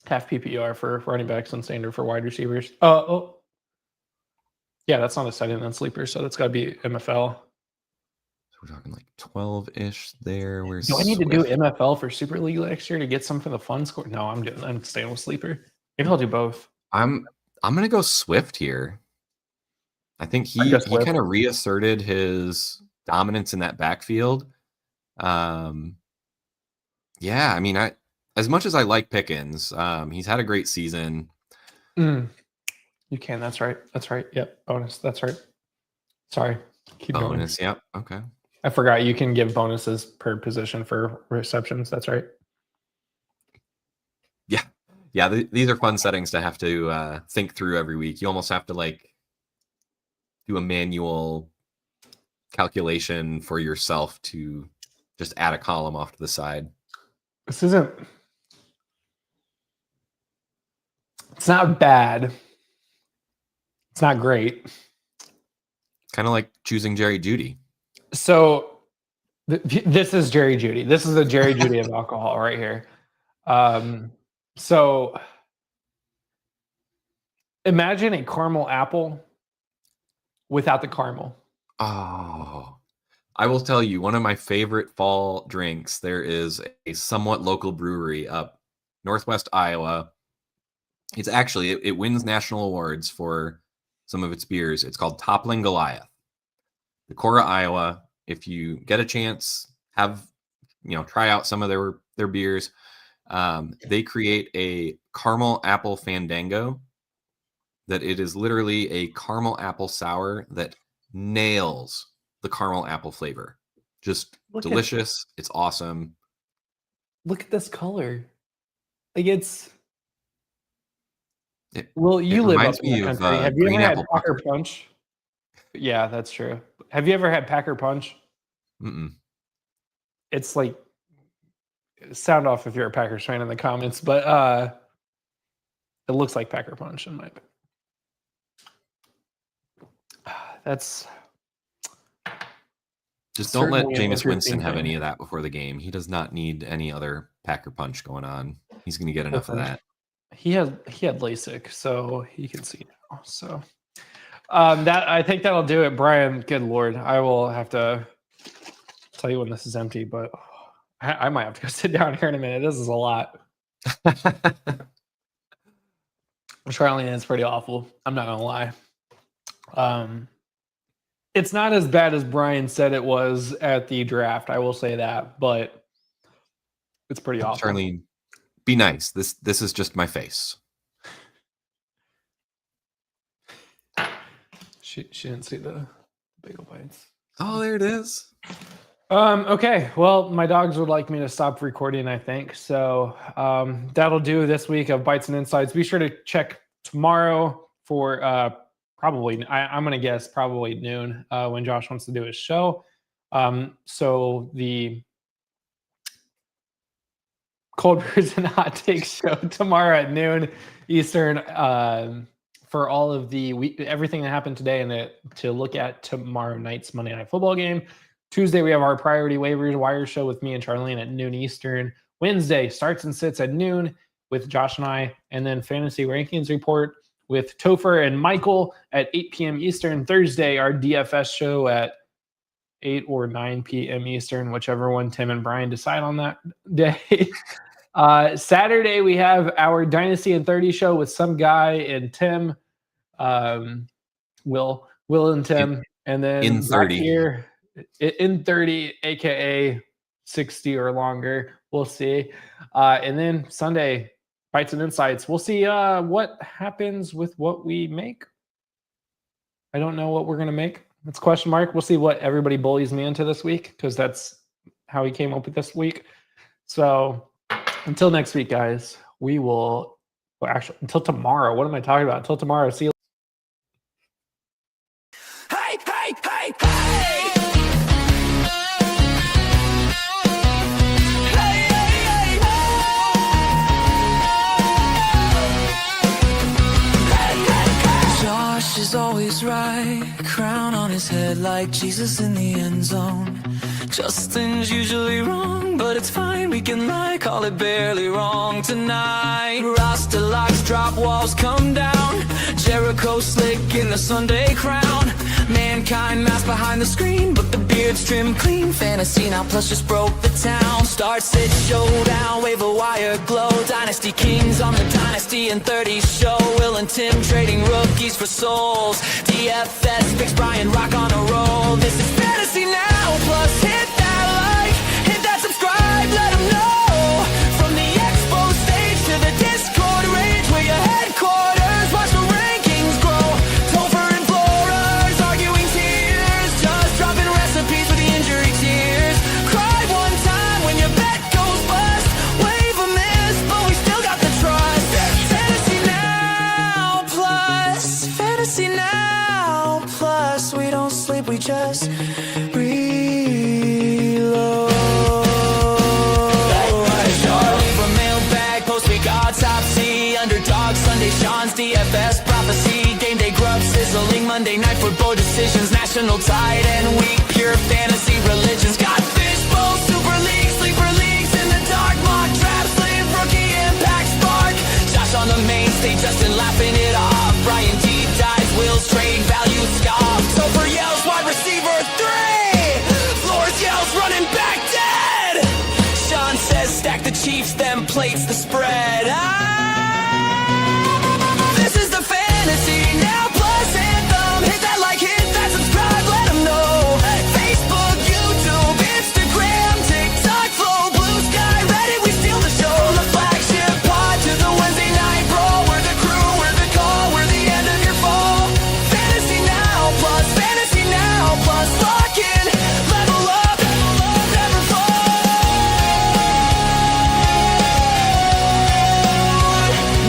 half PPR for running backs and standard for wide receivers. Yeah, that's not a setting on sleeper, so that's got to be MFL. We're talking like 12-ish there. Do I need to do MFL for Super League next year to get some for the fun score? No, I'm staying with sleeper. Maybe I'll do both. I'm gonna go Swift here. I think he kind of reasserted his dominance in that backfield. Yeah, I mean, as much as I like Pickens, he's had a great season. You can. That's right. Yep. Bonus. That's right. Sorry. Keep bonus. Going. Yep. Okay. I forgot you can give bonuses per position for receptions. That's right. Yeah. Yeah. These are fun settings to have to think through every week. You almost have to like do a manual calculation for yourself to just add a column off to the side. It's not bad. It's not great. Kind of like choosing Jerry Jeudy. So this is Jerry Jeudy. This is a Jerry Jeudy of alcohol right here. So imagine a caramel apple without the caramel. Oh, I will tell you, one of my favorite fall drinks, there is a somewhat local brewery up Northwest Iowa. It's actually, it wins national awards for some of its beers. It's called Toppling Goliath. Decorah, Iowa. If you get a chance, try out some of their beers. They create a caramel apple fandango that it is literally a caramel apple sour that nails the caramel apple flavor. Just delicious. It's awesome. Look at this color. Like you live up in the country. Have you ever had Packer Punch? Yeah, that's true. Have you ever had Packer Punch? Mm-mm. It's like, sound off if you're a Packers fan in the comments, but it looks like Packer Punch in my opinion. That's Just don't let certainly an Jameis Winston interesting have thing. any of that before the game. He does not need any other Packer punch going on. He's going to get enough of that. He had LASIK, so he can see now. So that I think that'll do it, Brian. Good Lord, I will have to tell you when this is empty, but I might have to go sit down here in a minute. This is a lot. Charlene is pretty awful. I'm not gonna lie. It's not as bad as Brian said it was at the draft. I will say that, but it's pretty awful. Charlene, be nice. This is just my face. She didn't see the bagel bites. Oh, there it is. Okay, well, my dogs would like me to stop recording, I think. So that'll do this week of Bites and Insights. Be sure to check tomorrow for probably, I'm going to guess probably noon when Josh wants to do his show. So the Cold Brews and Hot Takes show tomorrow at noon Eastern for all of the everything that happened today and to look at tomorrow night's Monday Night Football game. Tuesday, we have our Priority Waivers Wire show with me and Charlene at noon Eastern. Wednesday, Starts and Sits at noon with Josh and I. And then Fantasy Rankings Report with Topher and Michael at 8 p.m. Eastern. Thursday, our DFS show at 8 or 9 p.m. Eastern, whichever one Tim and Brian decide on that day. Saturday, we have our Dynasty in 30 show with some guy and Tim, Will and Tim. And then in 30. Here, in 30, aka 60 or longer. We'll see. And then Sunday, Bites and Insights. We'll see what happens with what we make. I don't know what we're going to make. That's a question mark. We'll see what everybody bullies me into this week because that's how he came up with this week. So until next week, guys, we will actually until tomorrow. What am I talking about? Until tomorrow. See you. Hey, hey, hey, hey! Josh is always right, crown on his head like Jesus in the end zone. Justin's usually wrong, but it's fine, we can lie, call it barely wrong tonight. Rasta locks, drop walls come down, Jericho slick in the Sunday crown. Mankind masked behind the screen, but the beard's trimmed clean. Fantasy Now Plus just broke the town. Start, sit, showdown, waiver wire glow. Dynasty Kings on the Dynasty in 30 show. Will and Tim trading rookies for souls. DFS picks Brian Rock on a roll. This is Fantasy Now Plus. Hit that like, hit that subscribe, let them know. From the expo stage to the Discord range, where your headquarters, watch the rankings grow. Topher and Flores arguing tears, just dropping recipes for the injury tears. Cry one time when your bet goes bust, wave a miss, but we still got the trust. Fantasy Now Plus, Fantasy Now Plus. We don't sleep, we just reload. Charlie from Mailbag, Post-Week Autopsy, Underdog Sunday, Sean's DFS Prophecy, Game Day Grub Sizzling, Monday Night Football Decisions, National Tight End Week, Pure Fantasy Religions, got Fishbowl, Super League, Sleeper Leagues in the dark, Mock Draft, Slave, Rookie Impact Spark, Josh on the main stage, Justin laughing it off, Brian deep dives, Will's trade value scoff, Topher yells wide receiver 3, Flores yells running back dead, Sean says stack the Chiefs, then plates the spread. This is the Fantasy Now Plus anthem. Hit that like, hit that subscribe, let them know. Facebook, YouTube, Instagram, TikTok, Flow, Blue Sky, Reddit, we steal the show. From the flagship pod to the Wednesday night brawl. We're the crew, we're the call, we're the end of your fall. Fantasy Now Plus, Fantasy Now Plus. Lock in, level up, never fall.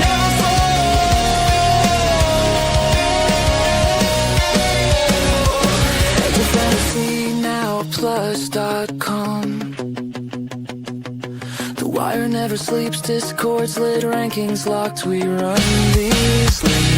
Never fall. Head to fantasynowplus.com. The wire never sleeps, Discord's lit, rankings locked. We run these leagues.